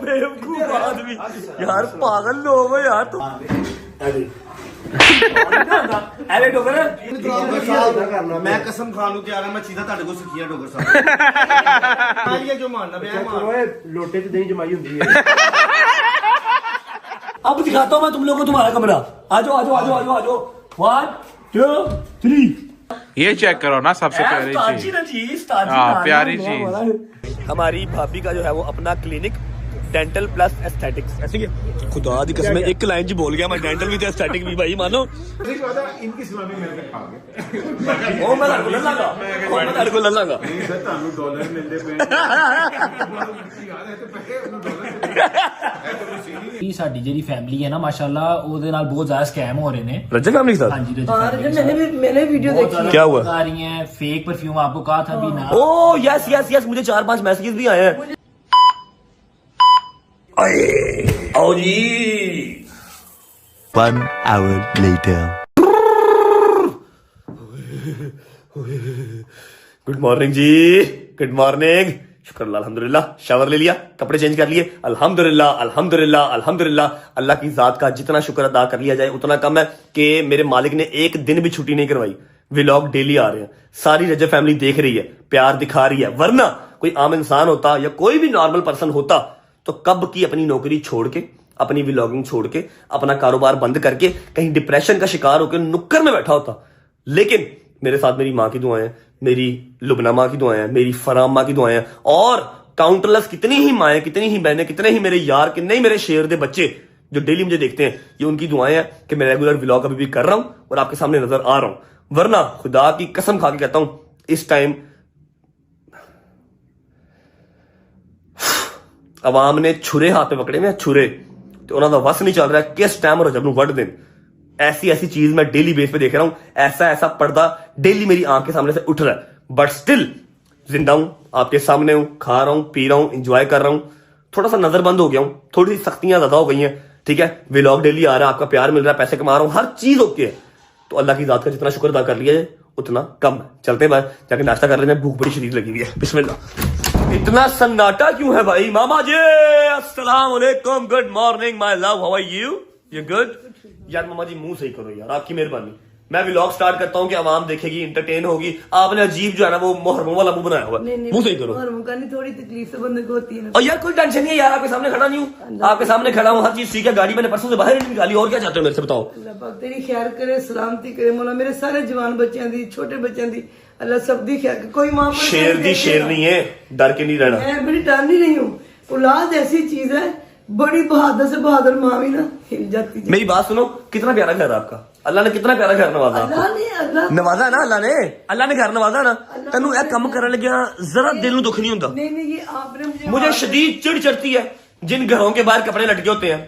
बेवकूफ आदमी यार, पागल लोग हो यार तुम। मैं कसम खान ਨੂੰ ਤਿਆਰ ਹਾਂ ਮੈਂ ਚੀਜ਼ਾਂ ਤੁਹਾਡੇ ਕੋਲ ਸਿੱਖੀਆਂ ਡੋਗਰ ਸਾਹਿਬ ਆਈਏ ਜੋ ਮਾਰਨਾ ਪਿਆ लोटे च दही जमाई होंगी है। अब दिखाता हूँ मैं तुम लोगों को तुम्हारा कमरा। आ जाओ आ जाओ आ जाओ आ जाओ आ जाओ। 1 2 3। ये चेक करो ना, सबसे प्यारी चीज। हाँ, प्यारी चीज। हमारी भाभी का जो है वो अपना क्लिनिक डेंटल प्लस एस्थेटिक्स, ऐसे ही खुदा दी कसम एक लाइन जी बोल गया मैं, डेंटल भी एस्थेटिक भी भाई मानो। इनकी सेवा में मिलकर खाओगे। ओ मैं लगा मैं तेरे को लगा नहीं सर, ਤੁਹਾਨੂੰ ਡਾਲਰ ਮਿਲਦੇ ਪਏ ਇਹ ਸਾਡੀ ਜਿਹੜੀ ਫੈਮਿਲੀ ਹੈ ਨਾ ਮਾਸ਼ਾਅੱਲਾ ਉਹਦੇ ਨਾਲ ਬਹੁਤ ਜ਼ਿਆਦਾ ਸਕੈਮ ਹੋ ਰਹੇ ਨੇ। रजत फैमिली के साथ? हाँ जी मैंने वीडियो देखी। क्या हुआ? आ रही हैं फेक परफ्यूम, आपको कहा था अभी ना। ओ यस यस यस, मुझे 4-5 मैसेजेस भी आए हैं। आओ जी। 1 hour later. गुड मॉर्निंग जी, गुड मॉर्निंग। शुक्र अल्लाह, अल्हम्दुलिल्लाह। शावर ले लिया, कपड़े चेंज कर लिए, अल्हम्दुलिल्लाह अल्हम्दुलिल्लाह अल्हम्दुलिल्लाह। अल्लाह की जात का जितना शुक्र अदा कर लिया जाए उतना कम है कि मेरे मालिक ने एक दिन भी छुट्टी नहीं करवाई। व्लॉग डेली आ रहे हैं, सारी रजब फैमिली देख रही है, प्यार दिखा रही है। वरना कोई आम इंसान होता या कोई भी नॉर्मल पर्सन होता तो कब की अपनी नौकरी छोड़ के, अपनी व्लॉगिंग छोड़ के, अपना कारोबार बंद करके कहीं डिप्रेशन का शिकार होकर नुक्कड़ में बैठा होता। लेकिन मेरे साथ मेरी माँ की दुआएं हैं, मेरी लुबना माँ की दुआएं हैं, मेरी फराम माँ की दुआएं हैं, और काउंटरलेस कितनी ही माएँ, कितनी ही बहनें, कितने ही मेरे यार, कितने ही मेरे शेर दे बच्चे जो डेली मुझे देखते हैं, ये उनकी दुआएं हैं कि मैं रेगुलर व्लॉग अभी भी कर रहा हूं और आपके सामने नजर आ रहा हूं। वरना खुदा की कसम खा के कहता हूं इस टाइम अवाम ने छुरे हाथ में पकड़े में, छुरे तो उन्होंने वस नहीं चल रहा है किस टाइम रजब नूं वड देन। ऐसी ऐसी चीज मैं डेली बेस पे देख रहा हूं, ऐसा ऐसा पर्दा डेली मेरी आंख के सामने से उठ रहा है, बट स्टिल जिंदा हूं, आपके सामने हूं, खा रहा हूं, पी रहा हूं, एंजॉय कर रहा हूं। थोड़ा सा नजर बंद हो गया हूं, थोड़ी सी सख्तियां ज्यादा हो गई हैं, ठीक है। व्लॉग डेली आ रहा है, आपका प्यार मिल रहा है, पैसे कमा रहा हूं, हर चीज ओके है। तो अल्लाह की जात का जितना शुक्र अदा कर लिया जाए उतना कम है। चलते हैं भाई, जाके नाश्ता कर लेते हैं, भूख बड़ी शदीद लगी हुई है। बिस्मिल्लाह। इतना सन्नाटा क्यों है भाई? मामा जी अस्सलाम वालेकुम, good morning my love, how are you? You good? यार मामा जी मुंह सही करो यार, आपकी मेहरबानी। मैं व्लॉग स्टार्ट करता हूँ कि आवाम देखेगी, इंटरटेन होगी, आपने अजीब जो है ना वो मुहर्रम वाला मुंह बनाया हुआ है। मुंह सही करो। मुहर्रम का नहीं, थोड़ी तकलीफ तो बंदे को होती है ना। और यार कोई टेंशन नहीं है यार, आपके सामने खड़ा नहीं हूँ, आपके सामने खड़ा हूँ, हर चीज ठीक है। गाड़ी मैंने परसों से बाहर नहीं निकाली, और क्या चाहते हो मेरे से बताओ? अल्लाह पाक तेरी खैर करे, सलामती करे मौला, मेरे सारे जवान बच्चों दी, छोटे बच्चों दी, अल्लाह सब दी खैर। कोई मां शेर दी शेर नहीं है, डर के नहीं रहना। मैं बड़ी डर नहीं रही हूँ। औलाद ऐसी चीज है, बड़ी बहादुर से बहादुर माँ भी ना हिल जाती है। मेरी बात सुनो, कितना प्यारा घर है आपका, अल्लाह ने कितना प्यारा घर नवाजा आपको। नवाजा है ना अल्लाह ने घर नवाजा ना। तेनू यह कम करने लगे जरा दिल नू दुख नहीं होता? नहीं ये आपने मुझे शदीद चिढ़ चढ़ती है जिन घरों के बाहर कपड़े लटके होते हैं,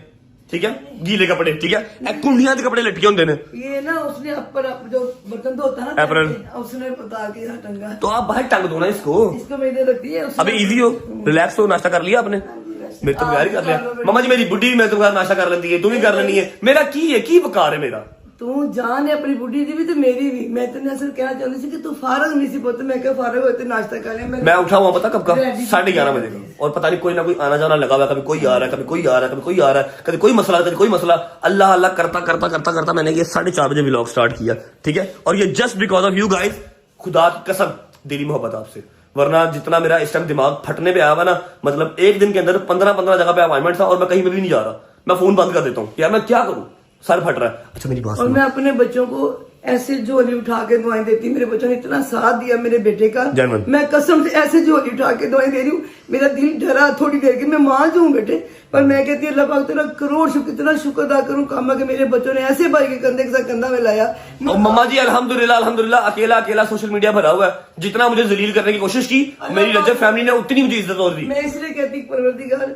ठीक है, गीले कपड़े, ठीक है, कुंडियां के कपड़े लटके होते हैं। ये ना उसने अपर जो बर्तन धोता है ना, उसने बता के यहाँ टंगा। तो आप बाहर टंग दो ना इसको मैंने रखी है। अभी इजी हो, रिलैक्स हो, नाश्ता कर लिया आपने? मेरे तो प्यार ही कर लिया मामा जी, मेरी बुढ़ी भी मेरे तो नाश्ता कर लेती है, तू भी कर लेनी है। मेरा की है की वकार है मेरा? तू जान है अपनी बुढ़ी दी भी तो मेरी भी। मैं तेने असल कहना चाहती थी कि तू फारग नहीं सी पुत, मैं क्या फारग होते नाश्ता कर लिया। मैं उठा हुआ पता कब का, 11:30 बजे का, और पता नहीं कोई ना कोई आना जाना लगा हुआ, कभी कोई आ रहा है, कभी कोई आ रहा है, कभी कोई आ रहा है, कभी कोई मसला, कभी कोई मसला। अल्लाह अल्लाह करता करता करता करता मैंने ये 4:30 बजे व्लॉग स्टार्ट किया, ठीक है। और ये just because of you guys, खुदा की कसम दिली मोहब्बत आपसे। वरना जितना मेरा इस टाइम दिमाग फटने पे आया हुआ ना, मतलब एक दिन के अंदर 15 जगह पे अपॉइंटमेंट था और मैं कहीं पे भी नहीं जा रहा। मैं फोन बंद कर देता हूँ यार, मैं क्या करूँ, सर फट रहा है। अच्छा मेरी बात और मैं अपने बच्चों को ऐसे झोली उठा के दवाई देती, मेरे बच्चों ने इतना साथ दिया मेरे बेटे का, मैं कसम से ऐसे झोली उठा के दवाई दे रही हूँ। मेरा दिल डरा थोड़ी देर के, मैं मां जो हूँ बेटे, पर मैं कहती हूँ अल्लाह पाक तेरा करोड़ शुक्र, इतना शुक्र अदा करूँ कामा के मेरे बच्चों ने ऐसे भाई के कंधे के साथ कंधा में लाया। मम्मा जी अल्हम्दुलिल्लाह अल्हम्दुलिल्लाह, अकेला अकेला सोशल मीडिया भरा हुआ है, जितना मुझे जलील करने की कोशिश की मेरी रजब फैमिली ने उतनी मुझे इज्जत और दी। मैं इसलिए कहती परवरदिगार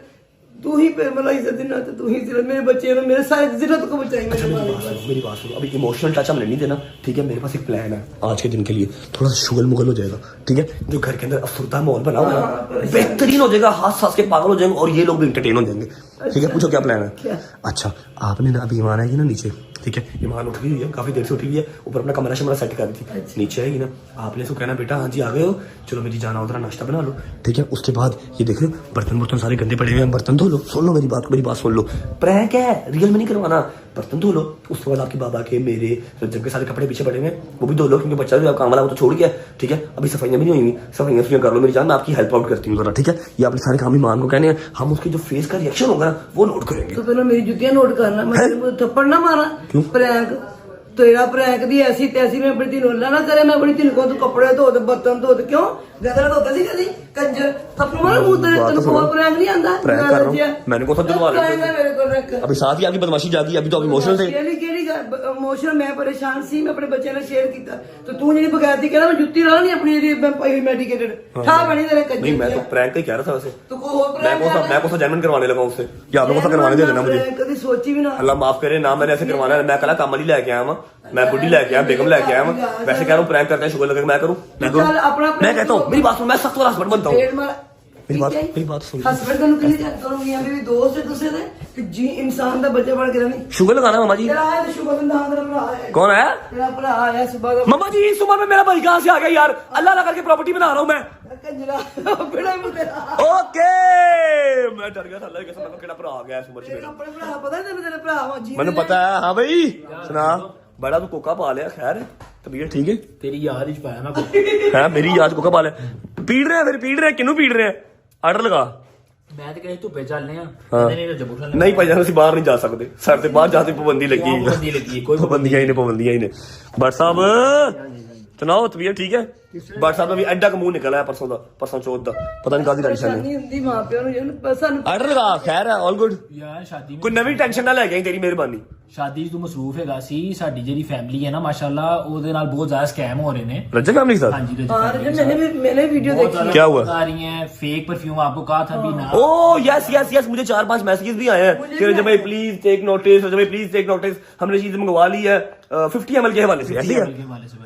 तू ही पे मतलब इज्जत देना, तो तू ही मेरे बच्चे ने मेरे सारे जिन्नत को बचाई। मेरी बात सुनो, अभी इमोशनल टच हमने नहीं देना, ठीक है। मेरे पास एक प्लान है आज के दिन के लिए, थोड़ा शुगल मुगल हो जाएगा, ठीक है। जो घर के अंदर अफसरदा माहौल बना हुआ है बेहतरीन हो जाएगा, हंस के पागल हो जाएंगे और ये लोग भी इंटरटेन हो जाएंगे, ठीक है। पूछो क्या प्लान है? अच्छा आपने ना अभी ईमान आएगी ना नीचे, ठीक है, ये मान उठ गई हुई है, काफी देर से उठी हुई है, ऊपर अपना कमरा शमरा सेट कर रही थी, नीचे आएगी ना आपने इसको कहना बेटा हाँ जी आ गए हो, चलो मेरी जाना उधर नाश्ता बना लो, ठीक है। उसके बाद ये देख रहे हो बर्तन सारे गंदे पड़े हुए हैं, बर्तन धो लो, सुन लो मेरी बात सुन लो, प्रैंक है, रियल में नहीं करवाना, बर्तन धो लो। उसके बाद आपके बाबा के मेरे रज्जब के सारे कपड़े पीछे पड़े हुए हैं, वो भी धो लो, क्योंकि बच्चा जो काम वाला वो तो छोड़ गया, ठीक है। अभी सफाइयां भी नहीं हुई, सफाइयां कर लो मेरी जान, मैं आपकी हेल्प आउट करती हूँ जरा, ठीक है। ये अपने सारे काम ही मान को कहने हैं, हम उसके जो फेस का रिएक्शन होगा ना वो नोट करेंगे। तो पहले मेरी जुतियां नोट करना, मैं थप्पड़ ना मारा, प्रैंक तेरा प्रैंक दी ऐसी तैसी, मैं अपनी तीन ना करे, मैं अपनी तीन को तू कपड़े धो दे, बर्तन धो दे, क्यों गदर धोता सी कदी कंजर थप्पड़ मार मुंह तेरे, तेरे को प्रैंक नहीं आंदा, प्रैंक कर रहा हूं मैंने, को सब दिलवा मेरे को रख अभी साथ ही आपकी बदमाशी जागी, अभी तो आप इमोशनल थे। इमोशनल मैं परेशान सी, मैं अपने बच्चे ने शेयर किया, तो तू जी बगैर थी कहना मैं जुत्ती ला नहीं अपनी जी मेडिकेटेड ठा बनी तेरे कंजर। नहीं मैं तो प्रैंक ही कह रहा था वैसे, तो मैं को जेन्युइन करवाने लगा उससे, या आपने को करवाने दे देना मुझे, कभी सोची भी ना। अल्लाह माफ करे ना, मैंने ऐसे करवाना है, मैं कल कामली लेके आया हूं, मैं बुढ़ी लेके आया, बेगम लेके आया हूं, वैसे कह रहा हूं प्रैंक करते हैं, शुगर लगे मैं करूं, मैं कहता हूं मेरी बात सुन, मैं सख्त वाला हस्बैंड बनता हूं, मेरी बात सुन, हस्बैंड को नहीं करूंगी, मेरी दोस्त है दूसरे ने कि जी इंसान का बच्चा बन के रहनी। शुगर लगाना मामा जी, तेरा आया तो शुगर का नाम तेरा भरा है, कौन है तेरा भरा आया सुबह का, मामा जी सुबह में मेरा भाई कहां से आ गया यार, अल्लाह अल्लाह करके प्रॉपर्टी बना रहा हूं मैं, कंजरा बेड़ा ही तेरा ओके मैं डर गया था, अल्लाह की कसम, मैं केड़ा भरा आ गया सुबह से मेरा, अपने भरा पता है तेरे भरा जी मैंने पता है। हाँ भाई सुना, बड़ा तू कोका पा लिया, खैर तबीयत ठीक है, तेरी याद ही पाया मैं है मेरी याद कोका पा लिया, पीड़ रहे हैं फिर पीड़ रहे हैं, किनू पीड़ रहे हैं, आर्डर लगा। मैं तो कहीं धुप्पे चलने नहीं भाई जान, बाहर नहीं जा सकते, सर से बाहर जाते पाबंदी लगी, पाबंदियां ही ने। भट्ट साहब सुनाओ तबीयत ठीक है? भट्ट साहब अभी एडा का मुंह निकला है परसों चौथ का, पता नहीं कादी टेंशन है, हिंदी मां प्यो नु आर्डर लगा, खैर है ऑल गुड यार। शादी कोई नवी टेंशन ना ले गई, तेरी मेहरबानी। शादी तू मसरूफ हैगा सी, साडी जेडी फैमिली है ना माशाल्लाह, ओदे नाल बहुत ज्यादा स्कैम हो रहे ने रज्जक फैमिली के साथ। हाँ जी मैंने वीडियो देखी, क्या हुआ? आ रही हैं फेक परफ्यूम, आपको कहा था भी ना। ओ यस मुझे 4-5 मैसेजेस भी आए हैं कि रजब भाई प्लीज टेक नोटिस, रजब भाई प्लीज टेक नोटिस, हमने चीज मंगवा ली है 50 ml के हवाले से, ऐसे है।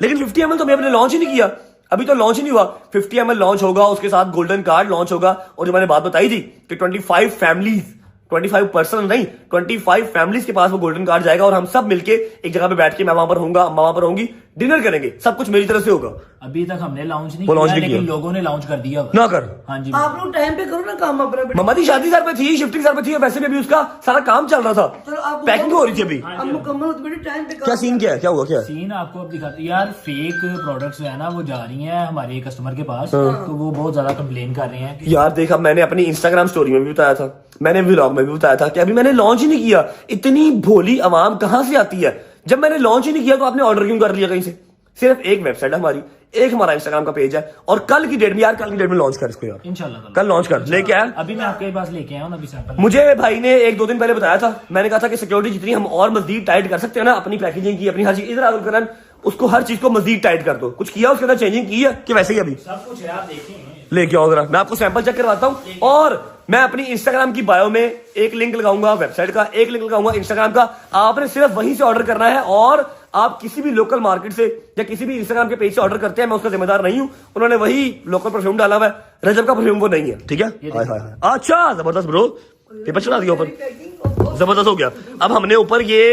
लेकिन 50 ml तो हमने लॉन्च ही नहीं किया, अभी तो लॉन्च ही नहीं हुआ। 50 ml लॉन्च होगा, उसके साथ गोल्डन कार्ड लॉन्च होगा, और जो मैंने बात बताई थी कि 25 फैमिलीज, 25 पर्सन नहीं 25 फैमिलीज के पास वो गोल्डन कार्ड जाएगा, और हम सब मिलके एक जगह पे बैठ के, मैं वहां पर होऊंगा, अम्मा वहां पर होंगी, डिनर करेंगे, सब कुछ मेरी तरफ से होगा। अभी तक हमने लॉन्च नहीं वो launch किया, नहीं लेकिन किया। लोगों ने लॉन्च कर दिया ना कर, हाँ जी। आप लोग टाइम पे करो ना काम अपना। मम्मा की शादी सर पे थी, शिफ्टिंग सर पे थी, और वैसे भी अभी उसका सारा काम चल रहा था, चलो आप पैकिंग हो रही थी अभी। अब मुकम्मल हो तो बेटे टाइम पे क्या सीन क्या है, क्या हुआ, क्या है? सीन आपको अब दिखाते यार, फेक प्रोडक्ट्स जो है ना वो जा रही हैं हमारे कस्टमर के पास, तो वो बहुत ज्यादा कंप्लेन कर रहे हैं कि यार देखा, मैंने अपनी इंस्टाग्राम स्टोरी में भी बताया था, मैंने व्लॉग में भी बताया था कि अभी मैंने लॉन्च ही नहीं किया। इतनी भोली आवाम कहां से आती है? जब मैंने लॉन्च ही नहीं किया तो आपने ऑर्डर क्यों कर लिया कहीं से? सिर्फ एक वेबसाइट है हमारी, एक हमारा इंस्टाग्राम का पेज है, और कल की डेट में यार, कल की डेट में लॉन्च कर इसको यार, इंशाल्लाह कल लॉन्च कर, लेके आया। अभी मैं आपके पास लेके आया हूँ अभी सैंपल। मुझे भाई ने 1-2 दिन पहले बताया था, मैंने कहा था कि सिक्योरिटी जितनी हम और मजीद टाइट कर सकते हैं ना, अपनी पैकेजिंग की, अपनी हर चीज, इधर आगुल करन उसको हर चीज को मजीद टाइट कर दो। कुछ किया उसके अंदर, चेंजिंग की है कि वैसे ही अभी सब कुछ है, आप देखें। लेके आओ जरा, मैं आपको सैंपल चेक करवाता हूँ। और मैं अपनी इंस्टाग्राम की बायो में एक लिंक लगाऊंगा वेबसाइट का, एक लिंक लगाऊंगा इंस्टाग्राम का, आपने सिर्फ वहीं से ऑर्डर करना है। और आप किसी भी लोकल मार्केट से या किसी भी इंस्टाग्राम के पेज से ऑर्डर करते हैं, मैं उसका जिम्मेदार नहीं हूं, उन्होंने वही लोकल परफ्यूम डाला हुआ है, रजब का परफ्यूम वो नहीं है, ठीक है? हाय हाय हाय, अच्छा जबरदस्त ब्रो, पेपर चढ़ा दिया ऊपर, जबरदस्त हो गया। अब हमने ऊपर ये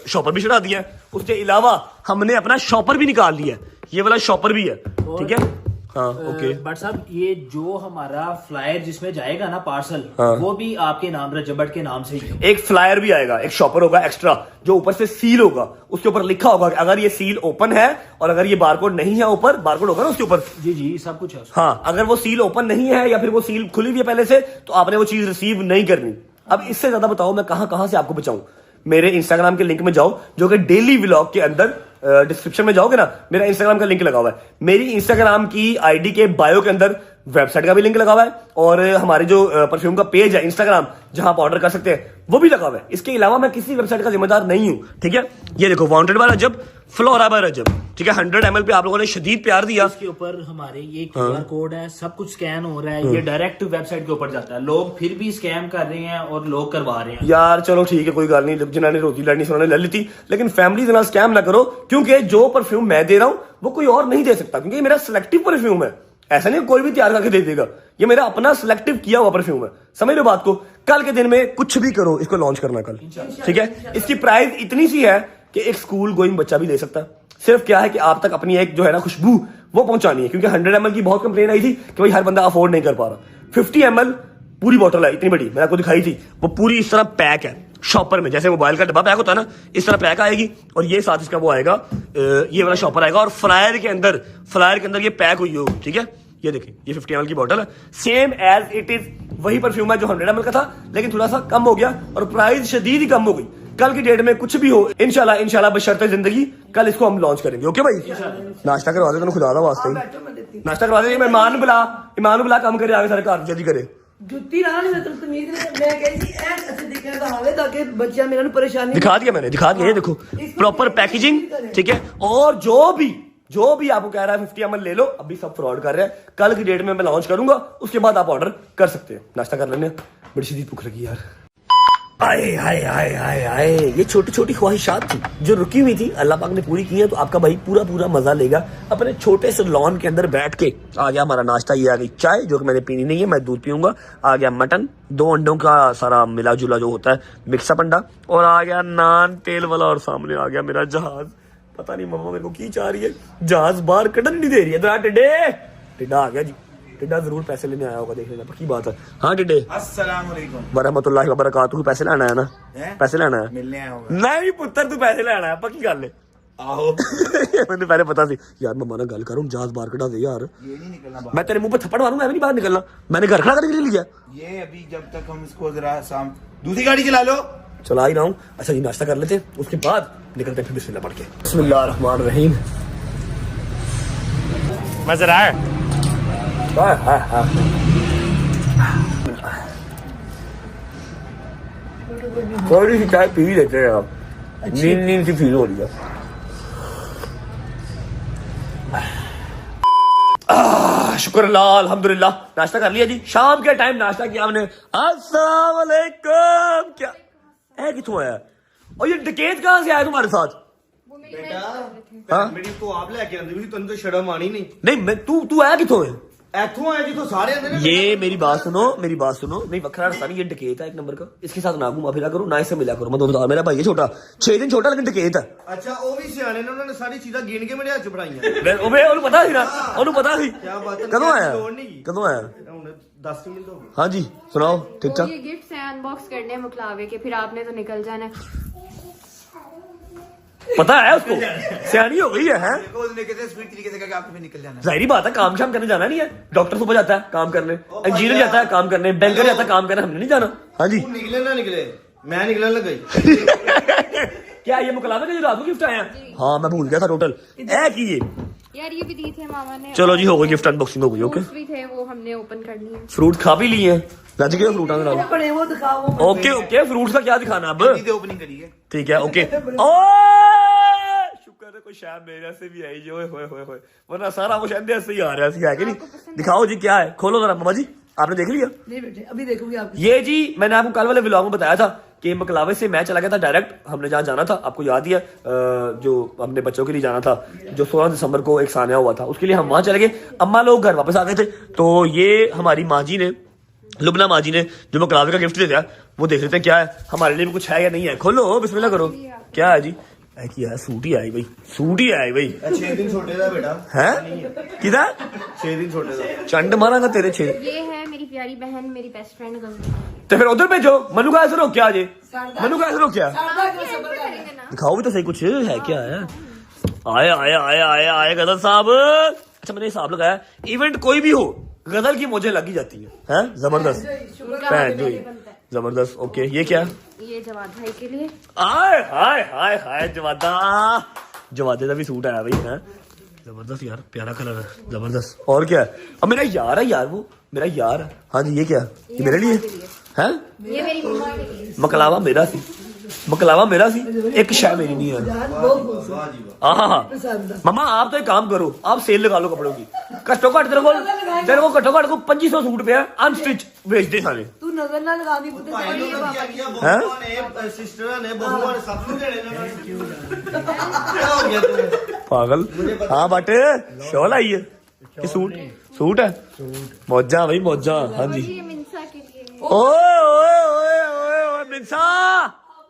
शॉपर भी चढ़ा दिया है, उसके अलावा हमने अपना शॉपर भी निकाल लिया है, ये वाला शॉपर भी है, ठीक है? हाँ ओके। बट साहब ये जो हमारा फ्लायर जिसमें जाएगा ना पार्सल, वो भी आपके नाम रजब भट्ट के नाम से ही। एक फ्लायर भी आएगा, एक शॉपर होगा एक्स्ट्रा, जो ऊपर से सील होगा, उसके ऊपर लिखा होगा कि अगर ये सील ओपन है, और अगर ये बारकोड नहीं है, ऊपर बारकोड होगा ना उसके ऊपर। जी सब कुछ है उसमें। हाँ, अगर वो सील ओपन नहीं है या फिर वो सील खुली हुई है पहले से, तो आपने वो चीज रिसीव नहीं करनी। अब इससे ज्यादा बताओ मैं कहां से आपको बचाऊं? मेरे इंस्टाग्राम के लिंक में जाओ, जो कि डेली व्लॉग के अंदर डिस्क्रिप्शन में जाओगे ना, मेरा इंस्टाग्राम का लिंक लगा हुआ है। मेरी इंस्टाग्राम की आईडी के बायो के अंदर वेबसाइट का भी लिंक लगा हुआ है, और हमारे जो परफ्यूम का पेज है इंस्टाग्राम, जहां आप ऑर्डर कर सकते हैं, वो भी लगा हुआ है। इसके अलावा मैं किसी वेबसाइट का जिम्मेदार नहीं हूं, ठीक है? ये देखो, wanted by Rajab, Flora by Rajab, ठीक है? 100 ml पे आप लोगों ने शदीद प्यार दिया। इसके ऊपर हमारे ये QR कोड है, सब कुछ स्कैन हो रहा है, ये डायरेक्ट वेबसाइट के ऊपर जाता है। लोग फिर भी स्कैम कर रहे हैं और लोग करवा रहे हैं। यार चलो ठीक है, कोई गल नहीं, जिन्होंने रोटी लड़नी से उन्होंने लड़ ली थी, लेकिन फैमिली से ना स्कैम ना करो, क्योंकि जो परफ्यूम मैं दे रहा हूं वो कोई और नहीं दे सकता, क्योंकि ये मेरा सिलेक्टिव परफ्यूम है। ऐसा नहीं कोई भी तैयार करके दे देगा, ये मेरा अपना सिलेक्टिव किया हुआ परफ्यूम है, समझ लो बात को। कल के दिन में कुछ भी करो इसको लॉन्च करना कल, ठीक है। इसकी प्राइस इतनी सी है कि एक स्कूल गोइंग बच्चा भी ले सकता है। सिर्फ क्या है कि आप तक अपनी एक जो है ना खुशबू वो पहुंचानी है, क्योंकि 100 ml की बहुत कंप्लेन आई थी कि भाई हर बंदा अफोर्ड नहीं कर पा रहा। 50 ml पूरी बोतल है, इतनी बड़ी, मैंने आपको दिखाई थी, वो पूरी इस तरह पैक है शॉपर में, जैसे मोबाइल का डब्बा पैक होता है ना, इस तरह पैक आएगी। और ये साथ इसका वो आएगा, ये वाला शॉपर आएगा, और फ्रायर के अंदर ये पैक हुई होगी, ठीक है। ये देखिए, ये 50 ml की बोतल है, सेम एज इट इज वही परफ्यूम है जो 100 ml का था, लेकिन थोड़ा सा कम हो गया और प्राइस शदीद ही कम हो गई। कल की डेट में कुछ भी हो, इंशाल्लाह बशर्ते जिंदगी, कल इसको हम लॉन्च करेंगे। ओके भाई, नाश्ता करवा दे, खुदा दा वास्ते ही नाश्ता करवा दे। ईमान बुला काम करे, आगे सारे घर जल्दी करे। जुत्ती ना नहीं मतलब तमीज नहीं, मैं कहती ऐ अच्छे दिखने का हावे ताकि बच्चा मेरा परेशानी दिखा दिया मैंने, दिखा दिया, ये देखो प्रॉपर पैकेजिंग, ठीक है। और जो भी आपको कह रहा है 50 ml ले लो, अभी सब फ्रॉड कर रहे हैं। कल की डेट में मैं लॉन्च करूंगा, उसके बाद आप ऑर्डर कर सकते हैं। नाश्ता कर लेने, बड़ी सीधी भूख लगी यार। आए ये छोटी छोटी ख्वाहिशात थी जो रुकी हुई थी, अल्लाह पाक ने पूरी की है, तो आपका भाई पूरा मजा लेगा अपने छोटे से लॉन के अंदर बैठ के। आ गया हमारा नाश्ता, ये आ गई चाय जो कि मैंने पीनी नहीं है, मैं दूध पीऊंगा। आ गया मटन, 2 अंडों का सारा मिला जुला जो होता है मिक्सअप अंडा, और आ गया नान तेल वाला, और सामने आ गया मेरा जहाज। पता नहीं मम्मा मेरे को की चाह रही है, जहाज बाहर कटन नहीं दे रही है। टिड्डा आ गया जी, टिड्डा जरूर पैसे लेने आया होगा, देख लेना पक्की बात है। हाँ टिड्डे, अस्सलाम वालेकुम वरहमतुल्लाहि वबरकातुहू। पैसे लेना है ना, पैसे लेना है, मिलने आया होगा। नहीं पुत्र तू पैसे लेना है, पक्की गल है। आहो मैंने पहले पता सी यार, मम्मा ना गल करूं, जहाज बाहर कटा दे यार, ये नहीं निकलना बाहर। मैं तेरे मुंह पे थप्पड़ मारूं, मैं भी नहीं बाहर निकलना, मैंने घर खड़ा करके लिया। ये अभी जब तक हम इसको जरा दूसरी गाड़ी चला लो, चला ही रहा हूँ। अच्छा जी, नाश्ता कर लेते, उसके बाद निकलते हैं फिर बिस्मिल्लाह पढ़ के। बिस्मिल्लाह रहमान रहीम। मजा आया? थोड़ी सी चाय पी लेते हैं आप, नींद सी फील हो रही है। शुक्र अल्लाह, अल्हम्दुलिल्लाह, नाश्ता कर लिया जी। शाम के टाइम नाश्ता किया हमने। अस्सलाम वालेकुम। क्या है, किथों आया? और ये डकैत कहाँ से आया तुम्हारे साथ? बेटा मेरी तो आप लेके आंदी हुई, तुम तो शर्म आनी नहीं। नहीं मैं तू आया किथों है? इथों आया जिथों सारे आंदे ने। ये मेरी बात सुनो, नहीं वखरा रास्ता नहीं, ये डकैत है एक नंबर का। इसके साथ ना घुमा फिरा करो, ना इससे मिला करो। मैं तो बता, मेरा भाई है छोटा, 6 दिन छोटा, लेकिन डकैत है। अच्छा वो भी सियाने ने, उन्होंने सारी चीजें गिन के मेरे हाथ च फड़ाईਆਂ। ਉਹਨੂੰ ਪਤਾ ਸੀ ਨਾ, ਉਹਨੂੰ ਪਤਾ ਸੀ। क्या बात है, कदों आया? लोड़ नहीं। कदों आया? ਹੁਣ 10 मिनट हो गए। हाँ जी सुनाओ, ठीक ठाक। ये गिफ्ट है, अनबॉक्स करने हैं मुकलावे के, फिर आपने तो निकल जाना है। पता है उसको, सियानी हो गई है, हैं? देखो उसने कितने स्पीड तरीके से कहा कि आपने निकल जाना है। जाहिर बात है, काम शाम करने जाना नहीं है। डॉक्टर सुबह जाता है काम करने, इंजीनियर जाता है काम करने, बैंकर जाता है काम करने, हमने नहीं जाना। हाँ जी। तू निकले ना निकले, मैं निकलने लग गई। क्या ये मुकलावे का जो रात को गिफ्ट आया? हाँ मैं भूल गया था टोटल। ऐ की ये यार ये भी दी थे मामा ने। चलो जी, हो गई गिफ्ट अनबॉक्सिंग, हो गई। ओके, फ्रूट्स भी थे, वो हमने ओपन करनी है। फ्रूट खा भी लिए हैं, रज गए फ्रूट आने डालो। बड़े वो दिखाओ। ओके, फ्रूट्स का क्या दिखाना अब? ओपनिंग करी है, ठीक है, ओके। शुक्र है कोई शायद मेरे से भी आई जो, होए वरना सारा कुछ अंदर से ही आ रहा है कि नहीं। दिखाओ जी क्या है, खोलो जरा। मामा जी आपने देख लिया? नहीं बेटे, अभी देखूंगी आप। ये जी मैंने आपको कल वाले व्लॉग में बताया था कि मकलावे से मैं चला गया था डायरेक्ट, हमने जहाँ जाना था आपको याद ही है, जो हमने बच्चों के लिए जाना था, जो 16 दिसंबर को एक सानिया हुआ था, उसके लिए हम वहां चले गए। अम्मा लोग घर वापस आ गए थे, तो ये हमारी माँ जी ने, लुबना माँ जी ने जो मकलावे का गिफ्ट दे दिया, वो देख लेते हैं क्या है, हमारे लिए भी कुछ है या नहीं है। खोलो, बिस्मिल्लाह करो। क्या है जी? है सूट ही आई भाई, सूट ही आई भाई। 6 दिन छोटे था बेटा है किधर? 6 दिन छोटे था। चंड मारांगा तेरे 6। ये है मेरी प्यारी बहन, मेरी बेस्ट फ्रेंड गजल। तो फिर उधर भेजो। मनु का ऐसे रोक आज, मनु का ऐसे रोक क्या? करेंगे ना। दिखाओ भी तो सही, कुछ है क्या है? आए गजल साहब। अच्छा मैंने हिसाब लगाया, इवेंट कोई भी हो, गजल की मुझे लगी जाती है? जबरदस्त पैंट जो जबरदस्त। ओके, ये क्या? ये जवाद भाई के लिए। हाय जवादे का भी सूट आया भाई, है जबरदस्त यार, प्यारा कलर है, जबरदस्त। और क्या है? अब मेरा यार है यार, वो मेरा यार है। हाँ जी, ये क्या? ये मेरे लिए है? ये मेरी मम्मा के लिए। मकलावा मेरा सी, एक शाय मेरी नहीं है। मम्मा आप तो एक काम करो, आप सेल लगा लो कपड़ों की, घट्टो घट तेरे को घट्टो घट को 2500 सूट पे अनस्टिच बेच दे सारे। तू नजर ना लगानी पुत्र। सिस्टर ने बहुआ ने सब कुछ देने ने। क्या हो गया तुम्हें पागल? हाँ बट शॉल आई है कि सूट सूट है मौजा भाई मौजा हाँ जी ये मिंसा के लिए ओए ओए ओए ओए ओए मिंसा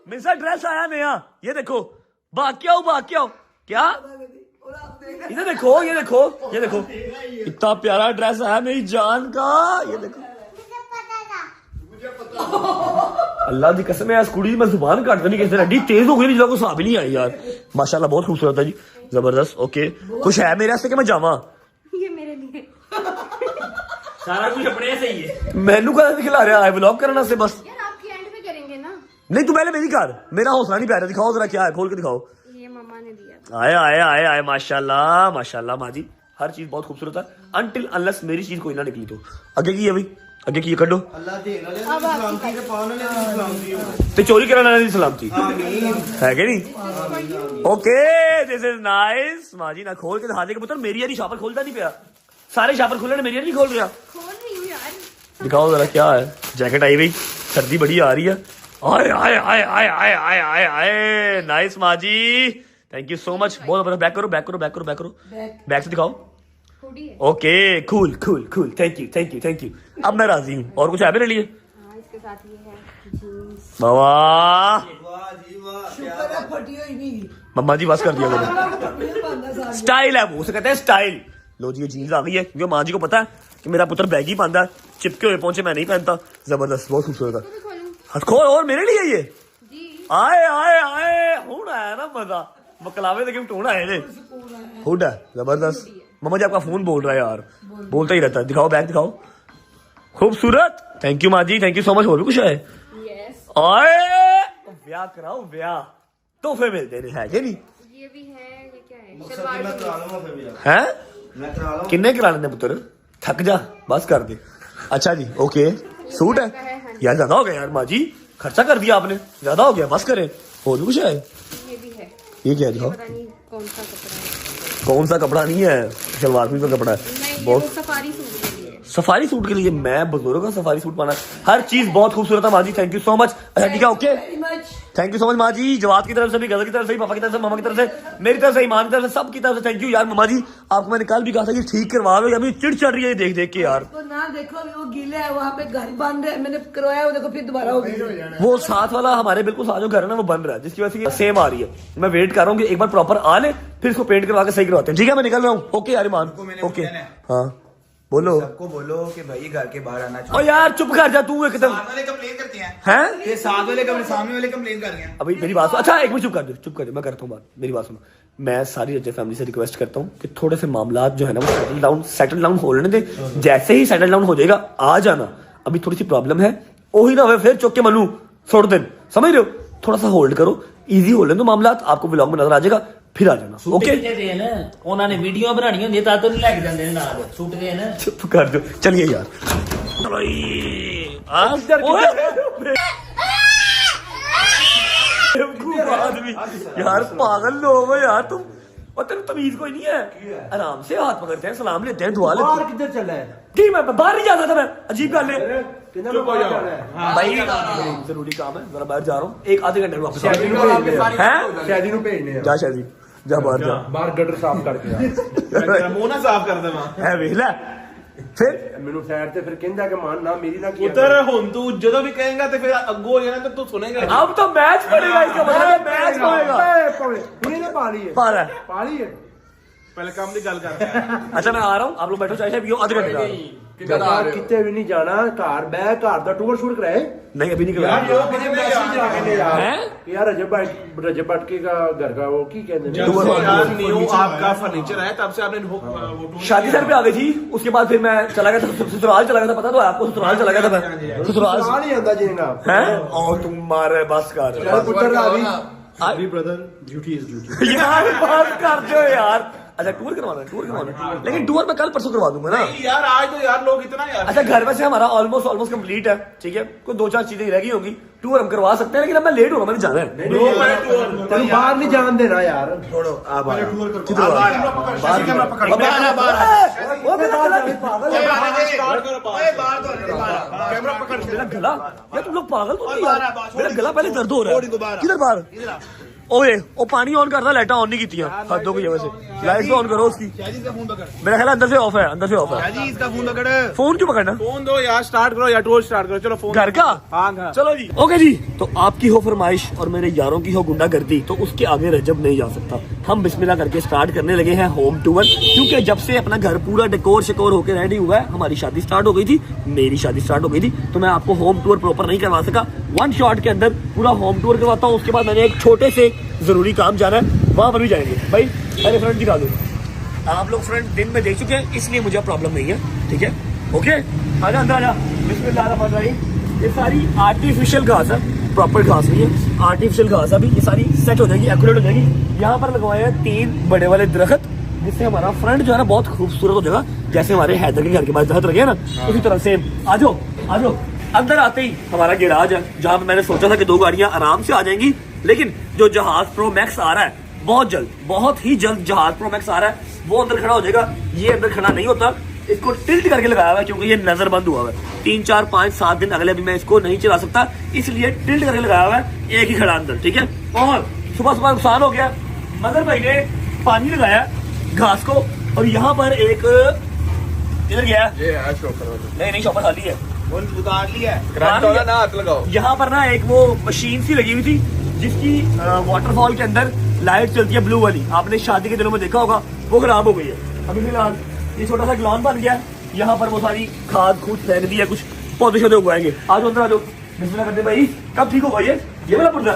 मिंसा ड्रेस आया नया ये देखो बाकी आओ क्या ये देखो इतना प्यारा ड्रेस आया मेरी जान का ये देखो अल्लाह की कसम है इस कुड़ी मैं जुबान काट नहीं कैसे एडी तेज हो गई को हिसाब ही नहीं आई यार माशाल्लाह बहुत खूबसूरत है जी जबरदस्त ओके कुछ है मेरे वास्ते कि मैं जावा ये मेरे लिए सारा कुछ अपने से ही है मैनू का दिखला रहा है व्लॉग करना से बस यार आपकी एंड पे करेंगे ना नहीं तू पहले मेरी कर मेरा हौसला नहीं प्यारा दिखाओ जरा क्या है खोल के दिखाओ ये मम्मा ने दिया आए माशाल्लाह माँ जी हर चीज बहुत खूबसूरत है अनटिल अनलेस मेरी चीज कोई ना निकली तो आगे की है भाई आगे की कड्डो अल्लाह देने वाले दी सलामती ते पाने वाले दी सलामती ते चोरी कराने वाली सलामती है कि नहीं ओके दिस इज नाइस माँ जी ना खोल के दिखा दे पुत्र मेरी यारी शॉपर खोलता नहीं पिया सारे शॉपर खुले ने मेरी यारी नहीं खोल रहा खोल रही हूँ यार दिखाओ जरा क्या है जैकेट आई भाई सर्दी बड़ी आ रही है आए नाइस माँ जी थैंक यू सो मच बहुत बैक करो बैक से दिखाओ हुडी है ओके कूल थैंक यू अब मैं राजी हूँ और कुछ है मेरे लिए हाँ इसके साथ ये है जीन्स बाबा वाह जी वाह शुक्र है फटी हुई नहीं मम्मा जी बस कर दिया मैंने स्टाइल है वो उसे कहते हैं स्टाइल लो जी ये जीन्स आ गई है क्योंकि माँ जी को पता है कि मेरा पुत्र बैगी पाता है चिपके हुए पहुंचे मैं नहीं पहनता जबरदस्त बहुत खूबसूरत है तो खोलूं हाथ खोल और मेरे लिए ये जी आए हूं आया ना मजा बकलावे के गिफ्ट होना है ये हुड है जबरदस्त मम्मा जी आपका फोन बोल रहा है यार बोलता ही रहता है दिखाओ बैग दिखाओ खूबसूरत थैंक यू माँ जी थैंक यू सो मच और भी कुछ है यस आए ब्याह कराओ ब्याह तोहफे मिलते हैं है नहीं ये भी है ये क्या है मैं शलवार करा लूंगा फिर भी है मैं करा लूंगा किन्ने करा लेने पुत्र थक जा बस कर दे अच्छा जी ओके सूट है यार ज्यादा हो गया यार माँ जी खर्चा कर दिया आपने ज्यादा हो गया बस करें और भी कुछ है ये भी है ये क्या है दिखाओ पता नहीं कौन सा कपड़ा है कौन सा कपड़ा नहीं है सलवार कमीज का कपड़ा है नहीं ये बहुत वो सफारी सूट के लिए है। सफारी सूट के लिए मैं बुजुर्ग का सफारी सूट पाना हर चीज बहुत खूबसूरत है माँ जी थैंक यू सो मच अच्छा ठीक है okay very much thank you so much माँ जी जवाब की तरफ से भी गजल की तरफ से भी पापा की तरफ से मामा की तरफ से मेरी तरफ से ईमान की तरफ से सबकी तरफ से थैंक यू यार मामा जी आपको मैंने कल भी कहा था कि ठीक करवा लो अभी चिड़ चढ़ रही है देख देख के यार तो ना देखो अभी वो गीले है वहाँ पे घर बन रहे हैं मैंने करवाया वो देखो फिर दोबारा हो गई वो साथ वाला हमारे बिल्कुल साथ जो घर है ना वो बन रहा है जिसकी वजह से सेम आ रही है मैं वेट कर रहा हूँ कि एक बार प्रॉपर आ ले फिर इसको पेंट करवा के सही करवाते हैं ठीक है मैं निकल रहा हूँ ओके यार ईमान ओके हाँ बोलो सबको बोलो कि भाई घर के बाहर आना ओ यार चुप कर जा तू एकदम वाले कंप्लेन करते हैं हैं ये साथ वाले सामने वाले कंप्लेन कर रहे हैं अभी मेरी बात सुनो अच्छा एक मिनट चुप कर दे मैं करता हूँ बात मेरी बात सुनो मैं सारी रजा फैमिली से रिक्वेस्ट करता हूँ कि थोड़े से मामला जो है ना वो सेटल डाउन हो लेने दे जैसे ही सेटल डाउन हो जाएगा आ जाना अभी थोड़ी सी प्रॉब्लम है वही ना हो फिर चौक के मनू छोड़ दिन समझ रहे हो थोड़ा सा होल्ड करो इजी हो लेने दो मामला आपको व्लॉग में नजर आ जाएगा फिर आ जाना ओके ਦੇ ਨਾ ਉਹਨਾਂ ਨੇ ਵੀਡੀਓ ਬਣਾਣੀ ਹੁੰਦੀ ਤਾਂ ਤੈਨੂੰ ਲੈ ਕੇ ਜਾਂਦੇ ਨੇ ਨਾਲ ਸੂਟ ਦੇ ਨਾ चुप कर दो चलिए यार चलो आदमी यार पागल लोग हो यार तुम और तेरे तमीज कोई नहीं है आराम से हाथ पकड़ते हैं सलाम लेते हैं दुआ लेते हैं किधर चला है ठीक मैं बाहर नहीं जाता था मैं अजीब गल है किधर बाहर जाना है भाई जरूरी काम है जरा बाहर जा रहा हूँ एक आधे घंटे में वापस हैं शादी ਨੂੰ ਭੇਜਨੇ ਆ जा शादी जा बाहर जा ਬਾਹਰ ਗਟਰ ਸਾਫ਼ ਕਰਕੇ ਆ ਮੂੰਹ ਨਾ ਸਾਫ਼ ਕਰ ਦੇਵਾਂ है वेला फिर ਮੈਨੂੰ ਸਾਈਡ ਤੇ ਫਿਰ ਕਹਿੰਦਾ ਕਿ ਮਾਨ ਨਾ ਮੇਰੀ ਨਾ ਕੀ ਉਧਰ ਹੁਣ ਤੂੰ ਜਦੋਂ ਵੀ ਕਹੇਗਾ ਤੇ ਫਿਰ ਅੱਗੋਂ ਹੋ ਜਾਣਾ ਤੇ ਤੂੰ ਸੁਣੇਗਾ अब तो मैच पड़ेगा इसका मतलब है मैच पड़ेगा ਇਹ ਨਾ ਪਾ ਲਈ ਹੈ पा रहा है ਪਾ ਲਈ ਹੈ ਪਹਿਲੇ ਕੰਮ ਦੀ ਗੱਲ ਕਰਦੇ ਆ अच्छा मैं आ रहा हूँ आप लोग बैठो चाहे पियो आधे घंटे का ਕਿੱਦਾਂ ਕਿਤੇ ਵੀ ਨਹੀਂ ਜਾਣਾ ਘਰ ਬਹਿ ਘਰ ਦਾ ਟੂਰ ਸ਼ੂਟ ਕਰਾਏ नहीं अभी नहीं कर यार रहा लोग मुझे मैसेज आ गए ने यार हैं? यार रजब भटके का घर का वो की कहते हैं जब से यार न्यू आपका फर्नीचर है तब से आपने वो शादी सर पे आ गई थी उसके बाद फिर मैं चला गया था ससुराल चला गया था पता तो आपको ससुराल चला गया था मैं ससुराल सवाल ही आता जिनेगा हैं और तुम मारे बस कर यार पुत्र अभी अभी ब्रदर ड्यूटी इज ड्यूटी यार बात करते हो यार अच्छा टूर करवाना लेकिन टूर मैं कल परसों करवा दूंगा ना यार आज तो यार लोग इतना यार अच्छा घर में से हमारा ऑलमोस्ट कंप्लीट है ठीक है कोई 2-4 चीजें रह गई होगी टूर हम करवा सकते हैं लेकिन अब मैं लेट हो रहा मैंने जाना है तेन बाहर नहीं जान देना यार छोड़ो आप कैमरा पकड़ मेरा गला यार तुम लोग पागल तो नहीं यार मेरा गला पहले दर्द हो रहा है किधर बाहर ओए ओ पानी ऑन करना, लाइट ऑन नहीं कीतियां, हद हो गई है वैसे। लाइट ऑन करो उसकी। मेरा ख्याल अंदर से ऑफ है, अंदर से ऑफ है। इसका फोन पकड़। फोन क्यों पकड़ना? फोन दो यार, स्टार्ट करो या टूर स्टार्ट करो। चलो फोन घर का। हाँ चलो जी, ओके जी। तो आपकी हो फरमाइश और मेरे यारों की हो गुंडागर्दी, तो उसके आगे रजब नहीं जा सकता। हम बिस्मिल्लाह करके स्टार्ट करने लगे हैं होम टूर, क्योंकि जब से अपना घर पूरा डेकोर शेकोर होकर रेडी हुआ है, हमारी शादी स्टार्ट हो गई थी, मेरी शादी स्टार्ट हो गई थी, तो मैं आपको होम टूर प्रॉपर नहीं करवा सका। वन शॉट के अंदर पूरा होम टूर करवाता हूँ। उसके बाद मैंने एक छोटे से जरूरी काम जाना है, वहां पर भी जाएंगे। भाई अरे फ्रेंड दिखा दो, आप लोग फ्रेंड दिन में देख चुके हैं, इसलिए मुझे प्रॉब्लम नहीं है, ठीक है। ओके, आजा अंदर आजा। बिस्मिल्लाह। ये सारी आर्टिफिशियल घास है, प्रॉपर घास नहीं है, आर्टिफिशियल घास है। अभी ये सारी सेट हो जाएगी, एक्यूरेट हो जाएगी। यहाँ पर लगवाए हैं 3 बड़े वाले दरख्त, जिससे हमारा फ्रंट जो है ना बहुत खूबसूरत हो जाएगा, जैसे हमारे हैदर के घर के पास दरख्त लगे हैं ना, उसी तरह सेम। आजो आजो। अंदर आते ही हमारा गैराज है, जहाँ पे मैंने सोचा था कि 2 गाड़ियां आराम से आ जाएंगी, लेकिन जो जहाज प्रो मैक्स आ रहा है बहुत जल्द, बहुत ही जल्द जहाज प्रो मैक्स आ रहा है, वो अंदर खड़ा हो जाएगा। ये अंदर खड़ा नहीं होता, इसको टिल्ट करके लगाया हुआ है, क्योंकि ये नजर बंद हुआ है। 3, 4, 5, 7 दिन अगले भी मैं इसको नहीं चला सकता, इसलिए टिल्ट करके लगाया हुआ है, एक ही खड़ा अंदर, ठीक है। और सुबह सुबह नुकसान हो गया, मगर भाई ने पानी लगाया घास को, और यहाँ पर एक इधर गया नहीं शॉपर खाली है, उतार लिया। ना हाथ लगाओ। यहाँ पर ना एक वो मशीन सी लगी हुई थी, जिसकी वाटरफॉल के अंदर लाइट चलती है ब्लू वाली, आपने शादी के दिनों में देखा होगा, वो खराब हो गई है। अभी फिलहाल ये छोटा सा ग्लॉन बन गया, यहाँ पर वो सारी खाद खूद फेंक दी है, कुछ पौधे शौधे उगाएंगे। आज अंदर आ जाओ, बिस्मिल्लाह करते भाई। कब ठीक होगा ये वाला पुर्जा?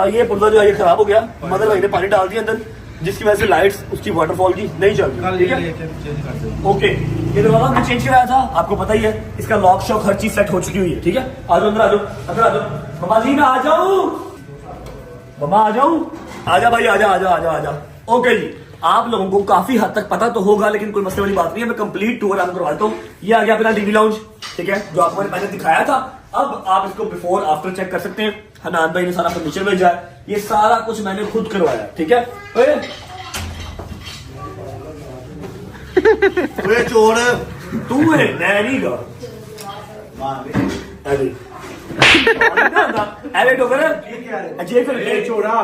ये पुर्जा जो है ये खराब हो गया, मदर भाई ने पानी डाल दिया अंदर, जिसकी वजह से लाइट्स उसकी वाटरफॉल की नहीं चल रही, ठीक है। ओके, ये दरवाजा हमने चेंज कराया था, आपको पता ही है, इसका लॉक शॉक हर चीज सेट हो चुकी हुई है, ठीक है। आ जाओ अंदर, आ जाओ अंदर, आ जाओ मम्मा जी, मैं आ जाऊं, मम्मा आ जाऊं, आजा भाई, आजा आजा आजा आजा। ओके जी, आप लोगों को काफी हद तक पता तो होगा, लेकिन कोई मसले वाली बात नहीं है, मैं कंप्लीट टूर आपको करवाता हूँ। ये आ गया अपना टीवी लाउंज, ठीक है, जो आपको मैंने दिखाया था। अब आप इसको बिफोर आफ्टर चेक कर सकते हैं। हनान भाई ने सारा फर्नीचर भेजा है, ये सारा कुछ मैंने खुद करवाया, ठीक है। चोर तू है, मैं नहीं गा। अरे डोगर अजय कर छोड़ा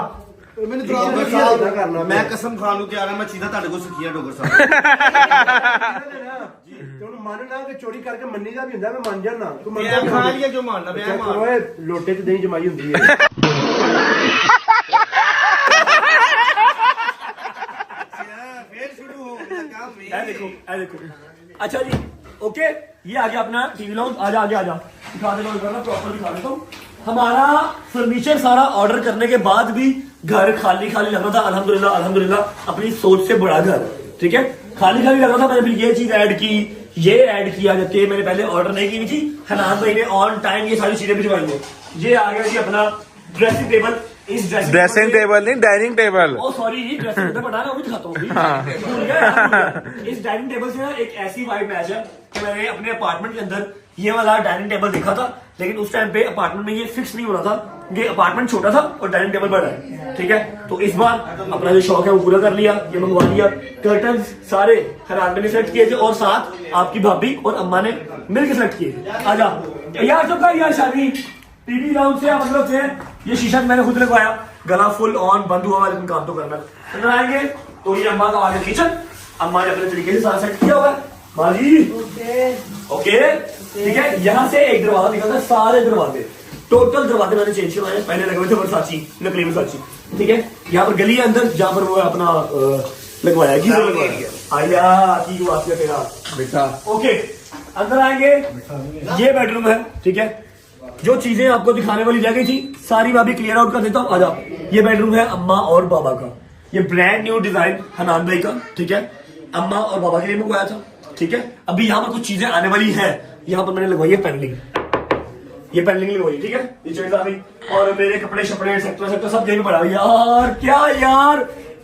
मैंने करना। मैं कसम खान ਨੂੰ ਤਿਆਰ ਹਾਂ, ਮੈਂ ਚੀਜ਼ਾਂ ਤੁਹਾਡੇ ਕੋਲ ਸਿੱਖੀਆਂ ਡੋਗਰ ਸਾਹਿਬ। ਤੂੰ ਮੰਨਣਾ ਕਿ ਚੋਰੀ ਕਰਕੇ ਮੰਨੀ ਦਾ ਵੀ ਹੁੰਦਾ, ਮੈਂ ਮੰਨ ਜਾਣਾ। ਤੂੰ ਮੰਨ ਮੈਂ ਖਾ ਲਿਆ ਜੋ ਮੰਨਦਾ ਮੈਂ ਮਾਰ। ਓਏ ਲੋਟੇ 'ਚ ਦਹੀਂ ਜਮਾਈ ਹੁੰਦੀ ਹੈ। ਫੇਰ ਸ਼ੁਰੂ ਹੋ ਗਿਆ ਕੰਮ। देखो देखो। अच्छा जी, ओके, ये आ गया अपना टीवी लाउंज। आजा आजा आजा, दिखा देना प्रॉपर दिखा देता हूँ। हमारा फर्नीचर सारा ऑर्डर करने के बाद भी घर खाली खाली लग रहा था। अल्हम्दुलिल्लाह अल्हम्दुलिल्लाह, अपनी सोच से बड़ा घर, ठीक है। खाली खाली लग रहा था, मैंने फिर ये चीज ऐड की, ये ऐड किया, जबकि मैंने पहले ऑर्डर नहीं की थी। हनान भाई ने ऑन टाइम ये सारी चीजें भिजवाई है। ये आ गया जी अपना ड्रेसिंग टेबल। इस ड्रेसिंग टेबल नहीं, डाइनिंग टेबल। ओ सॉरी, ड्रेसिंग टेबल बता रहा हूँ, दिखाता हूँ। भूल गया। इस डाइनिंग टेबल से ना एक ऐसी वाइब मैच है कि मैंने अपने अपार्टमेंट के अंदर ये वाला डाइनिंग टेबल देखा था, लेकिन उस टाइम पे अपार्टमेंट में ये फिक्स नहीं हो रहा था। ये अपार्टमेंट छोटा था और डाइनिंग टेबल बड़ा है, ठीक है। तो इस बार अपना जो शौक है वो पूरा कर लिया, ये मंगवा लिया। कर्टन्स सारे हनान ने सेलेक्ट किए थे, और साथ आपकी भाभी और अम्मा ने मिलकर सेलेक्ट किए। आजा यार, चुका यार शादी टीवी लाउंज से मतलब से ये शीशा मैंने खुद लगवाया, गला फुल ऑन बंद हुआ, लेकिन काम तो करना। अंदर आएंगे तो ये अम्मा का आगे किचन, अम्मा ने अपने तरीके से सारा सेट किया हुआ है। बाजी ओके, ठीक है। यहाँ से एक दरवाजा निकलता है, सारे दरवाजे टोटल दरवाजे मैंने चेंज करवाए। पहले लगे हुए थे वर्साची, नकली वर्साची, ठीक है। यहाँ पर गली है अंदर, जहाँ पर वो अपना लगवाया की आया की बात है तेरा बेटा। ओके, अंदर आएंगे, ये बेडरूम है, ठीक है। जो चीजें आपको दिखाने वाली रह गई थी सारी मैं अभी क्लियर आउट कर देता हूँ। आजा, ये बेडरूम है अम्मा और बाबा का, ये ब्रांड न्यू डिजाइन हनान भाई का, ठीक है। अम्मा और बाबा के लिए मंगवाया था, ठीक है। अभी यहाँ पर कुछ चीजें आने वाली है, यहाँ पर मैंने लगवाई है पैनलिंग, ये पैनलिंग लगवाई, ठीक है। ये चीज आ गई, और मेरे कपड़े शपड़े सेक्टर सब जगह पड़ा। यार क्या यार,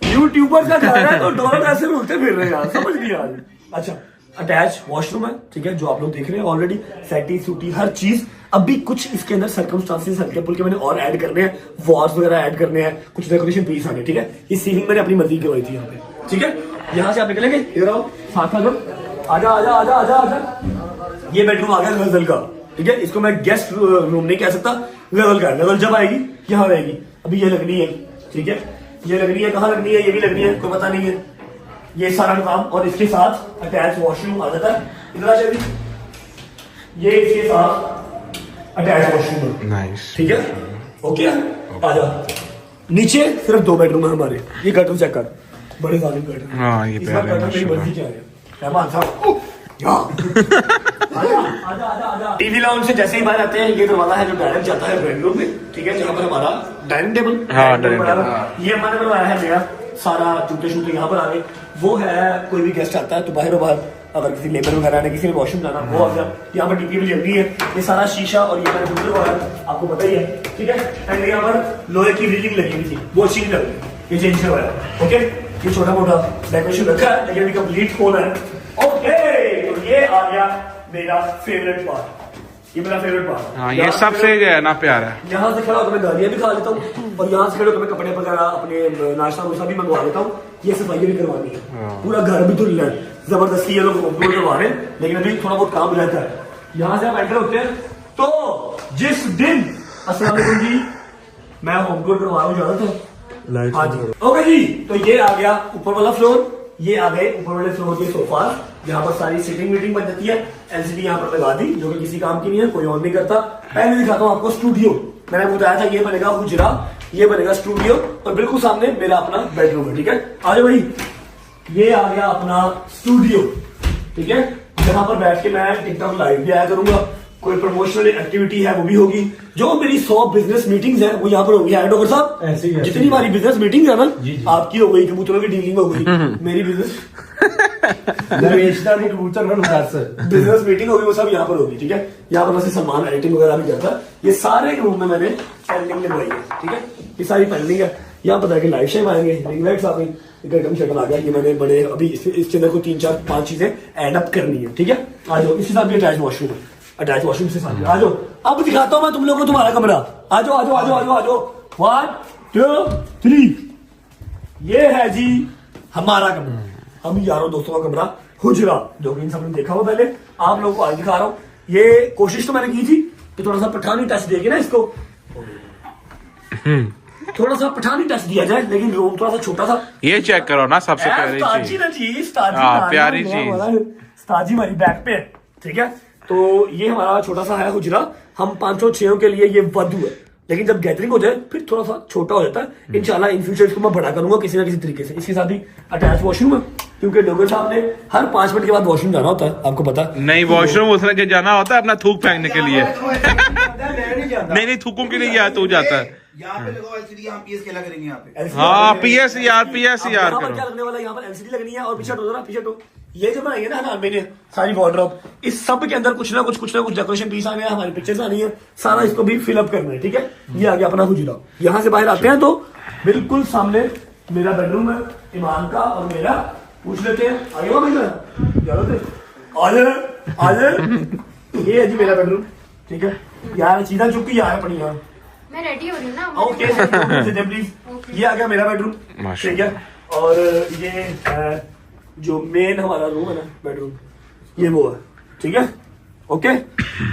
यूट्यूबर का घर है तो डॉलर ऐसे बोलते फिर रहे यार, समझ नहीं यार। अच्छा, अटैच वॉशरूम है, ठीक है, जो आप लोग देख रहे हैं ऑलरेडी, सेटी सूटी हर चीज। अभी कुछ इसके अंदर सर्कमस्टांसेस हल्के पुल्के मैंने और ऐड करने हैं, वॉल्स वगैरह ऐड करने हैं, कुछ डेकोरेशन पीस आने, ठीक है। इस सीलिंग मैंने अपनी मर्जी करवाई थी यहाँ पे, ठीक है। यहाँ से आप निकलेंगे, इधर आओ, साथ आजा आजा आजा आजा आजा आजा। ये बेडरूम आ गया गजल का, ठीक है। इसको मैं गेस्ट रूम नहीं कह सकता, गजल का। गजल जब आएगी यहाँ आएगी। अभी ये लगनी है, ठीक है, ये लगनी है, कहाँ लगनी है, ये भी लगनी है, कोई पता नहीं है, ये सारा काम। और इसके साथ अटैच वॉशरूम आ जाता है, इतना चाहिए, ये इसके साथ अटैच वॉशरूम। नाइस। ठीक है, ओके, आ जा। नीचे सिर्फ 2 बेडरूम है हमारे। ये कर्टन चेक कर, बड़े सारे कर्टन। हाँ, ये इस बार प्यारे कर्टन मेरी माशाल्लाह। मर्जी क्या है, रहमान साहब आजा। टीवी लाउंज से जैसे ही बाहर आते हैं, ये दरवाजा है जो डायरेक्ट जाता है बेडरूम में, ठीक है, जहाँ पर हमारा डाइनिंग टेबल। हाँ, डाइनिंग टेबल। ये हमने बनवाया है नया, सारा जूते शूते यहाँ पर आ गए। वो है कोई भी गेस्ट आता है तो बाहर अगर किसी लेबर वगैरह ने किसी ने वॉशरूम जाना, वो आ गया। यहाँ पर डीपी भी लग रही है, ये सारा शीशा और ये मैंने फिल्टर वाला आपको पता ही है, ठीक है। एंड यहाँ पर लोहे की रिलिंग लगी हुई थी, वो अच्छी नहीं लग रही, ये चेंज करवाया। ओके, ये छोटा मोटा डेकोरेशन रखा है, लेकिन अभी कंप्लीट होना है। ओके, तो ये आ गया मेरा फेवरेट पार्ट, ये मेरा फेवरेट पार्ट। हाँ, ये सबसे गया ना प्यारा है। यहाँ से खड़ा होकर मैं गालियाँ भी खा लेता हूँ, और यहाँ से खड़े होकर मैं कपड़े वगैरह अपने नाश्ता वुश्ता भी मंगवा लेता हूँ। ये सफाई भी करवानी है, पूरा घर भी धुलना है, जबरदस्ती ये लोग होमटूर करवा रहे हैं, लेकिन अभी थोड़ा बहुत काम रहता है। यहाँ से आप एंटर होते हैं तो जिस दिन अस्सलाम वालेकुम जी, मैं होमटूर करवा रहा हूँ ज्यादा तो हाँ जी। ओके जी, तो ये आ गया ऊपर वाला फ्लोर, ये आ गए ऊपर वाले फ्लोर के सोफा, यहाँ पर सारी सीटिंग मीटिंग बन जाती है। एलसीडी यहाँ पर लगा दी, जो कि किसी काम की नहीं है, कोई और नहीं करता। पहले दिखाता हूँ आपको स्टूडियो, मैंने बताया था ये बनेगा हुजरा, ये बनेगा स्टूडियो, और बिल्कुल सामने मेरा अपना बेडरूम है, ठीक है। आ जाओ भाई, ये आ गया अपना स्टूडियो, ठीक है, जहां पर बैठ के मैं टिकटॉक लाइव भी आया करूंगा, कोई प्रमोशनल एक्टिविटी है वो भी होगी, जो मेरी 100 बिजनेस मीटिंग्स है वो यहाँ पर होगी। डॉक्टर साहब, जितनी हमारी बिजनेस मीटिंग है ना, आपकी हो गई, कबूतरों की डीलिंग हो गई, मेरी बिजनेस बिजनेस मीटिंग होगी, वो सब यहाँ पर होगी, ठीक है। यहाँ पर वैसे सामान एडिटिंग वगैरह भी करता है। ये सारे रूम में मैंने पैनलिंग लगवाई है, ठीक है, ये सारी पैनलिंग है। यहाँ पता है कि लाइट शाइम आएंगे, रिंग लाइट्स आ गई, कर्टन शटल आ गया। ये मैंने बड़े अभी इसके अंदर को 3-4-5 चीजें एड अप करनी है, ठीक है। आ जाओ, इसके साथ भी अटैच वॉशरूम है, अटैच वॉशरूम से साथ आ जाओ। अब दिखाता हूँ मैं तुम लोगों को तुम्हारा कमरा। आ जाओ आ जाओ आ जाओ आ जाओ आ जाओ, 1 2 3। ये है जी हमारा कमरा, हम यारों दोस्तों का कमरा, हुजरा, जो कि इन सबने देखा हुआ पहले, आप लोगों को आज दिखा रहा हूँ। ये कोशिश तो मैंने की थी कि थोड़ा सा पठानी टच देके ना इसको, थोड़ा सा पठानी टच दिया जाए, लेकिन रूम थोड़ा सा छोटा था। ये चेक करो ना, सबसे प्यारी चीज। हाँ, प्यारी चीज, ताजी हमारी बैक पे, ठीक है। तो ये हमारा छोटा सा है हुजरा, हम 500-600 के लिए ये वादू है, लेकिन जब गैदरिंग हो जाए फिर थोड़ा सा छोटा हो जाता है। इंशाल्लाह इन फ्यूचर इसको मैं बड़ा करूंगा किसी ना किसी तरीके से। इसके साथ ही अटैच वॉशरूम है, क्योंकि डॉक्टर साहब ने हर 5 मिनट के बाद वॉशरूम जाना होता है, आपको पता है। नहीं, वॉशरूम उसने के जाना होता है अपना थूक फेंकने के लिए। नहीं, थूकों के लिए तू जाता है। यहाँ पे लगाओ एलसीडी, यहाँ पीएस खेला करेंगे यहाँ पे। हाँ, पीएस यार यहाँ पर करो। क्या लगने वाला है, यहाँ पर एलसीडी लगनी है, और पीछे हटो जरा, पीछे हटो। ये जो बनाई है ना हनान भाई ने सारी वार्डरोब, इस सब के अंदर कुछ ना कुछ डेकोरेशन पीस आने हैं, हमारी पिक्चर्स आनी है, सारा इसको भी फिलअप करना है, ठीक है। ये आ गया अपना हुजरा। यहाँ से बाहर आते हैं तो बिल्कुल सामने मेरा बेडरूम है, ईमान का और मेरा। पूछ लेते हैं, आगे ये है जी मेरा बेडरूम, ठीक है। यार चीजा चुकी यार अपनी यार, मैं रेडी हो रही हूँ ना। Okay please. ये आ गया मेरा बेडरूम, ठीक है। और ये जो मेन हमारा रूम है ना, बेडरूम, ये वो है, ठीक है। ओके,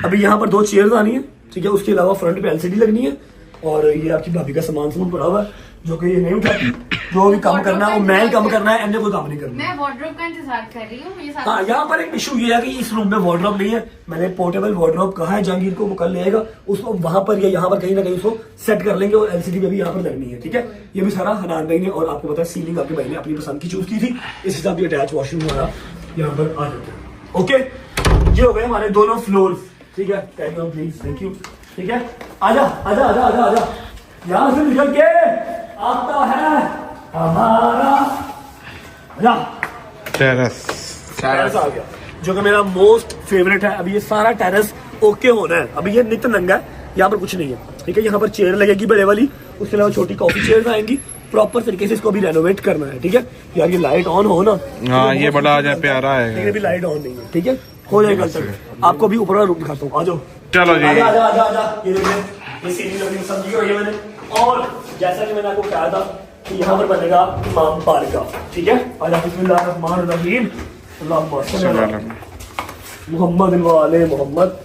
अभी यहाँ पर 2 चेयर्स आनी है, ठीक है। उसके अलावा फ्रंट पे एलसीडी लगनी है, और ये आपकी भाभी का सामान पड़ा हुआ है, जो कि ये नहीं उठाती। जो भी काम करना है वो मैं काम करना है, इन्हें कोई काम नहीं करना। मैं वार्डरोब का इंतजार कर रही हूँ। हाँ, यहाँ पर एक इशू ये है कि इस रूम में वार्डरोब नहीं है। मैंने पोर्टेबल वार्डरोब कहा है जहांगीर को, वो कल ले आएगा, उसको वहां पर या यहाँ पर कहीं ना कहीं उसको सेट कर लेंगे, और एलसीडी भी यहाँ पर लगनी है, ठीक है। ये भी सारा हनान भाई ने, और आपको पता है सीलिंग आपके भाई ने अपनी पसंद की चूज की थी, इस हिसाब से अटैच वॉशरूम हमारा यहाँ पर आ जाता है। ओके, ये हो गए हमारे दोनों फ्लोर, ठीक है। प्लीज, थैंक यू, ठीक है। आजा आजा आजा आजा आजा, यहाँ से निकल के आता है हमारा टेरेस आ गया, जो कि मेरा मोस्ट फेवरेट है। अभी ये सारा टेरेस ओके होना है, अभी ये नित नंगा है, यहाँ पर कुछ नहीं है, ठीक है। यहाँ पर चेयर लगेगी बड़े वाली, उसके अलावा छोटी कॉफी चेयर आएंगी, प्रॉपर तरीके से इसको भी रेनोवेट करना है, ठीक है। यार ये लाइट ऑन हो ना, हाँ, ये बड़ा आ जाए, प्यारा है, लेकिन अभी लाइट ऑन नहीं है, ठीक है। हो जाएगा कल तक। आपको भी ऊपर वाला रूम दिखाता हूँ, आ जाओ। चलो जी, आजा आजा आजा आजा। ये देखिए, ये सीढ़ी लगी समझी हुई है मैंने, और जैसा कि मैंने आपको बताया था कि यहाँ पर बनेगा इमाम बारगाह, ठीक है। आजा, बिस्मिल्लाहिर्रहमानिर्रहीम, अल्लाहुम्मा सल्ली अला मुहम्मद वाले मोहम्मद।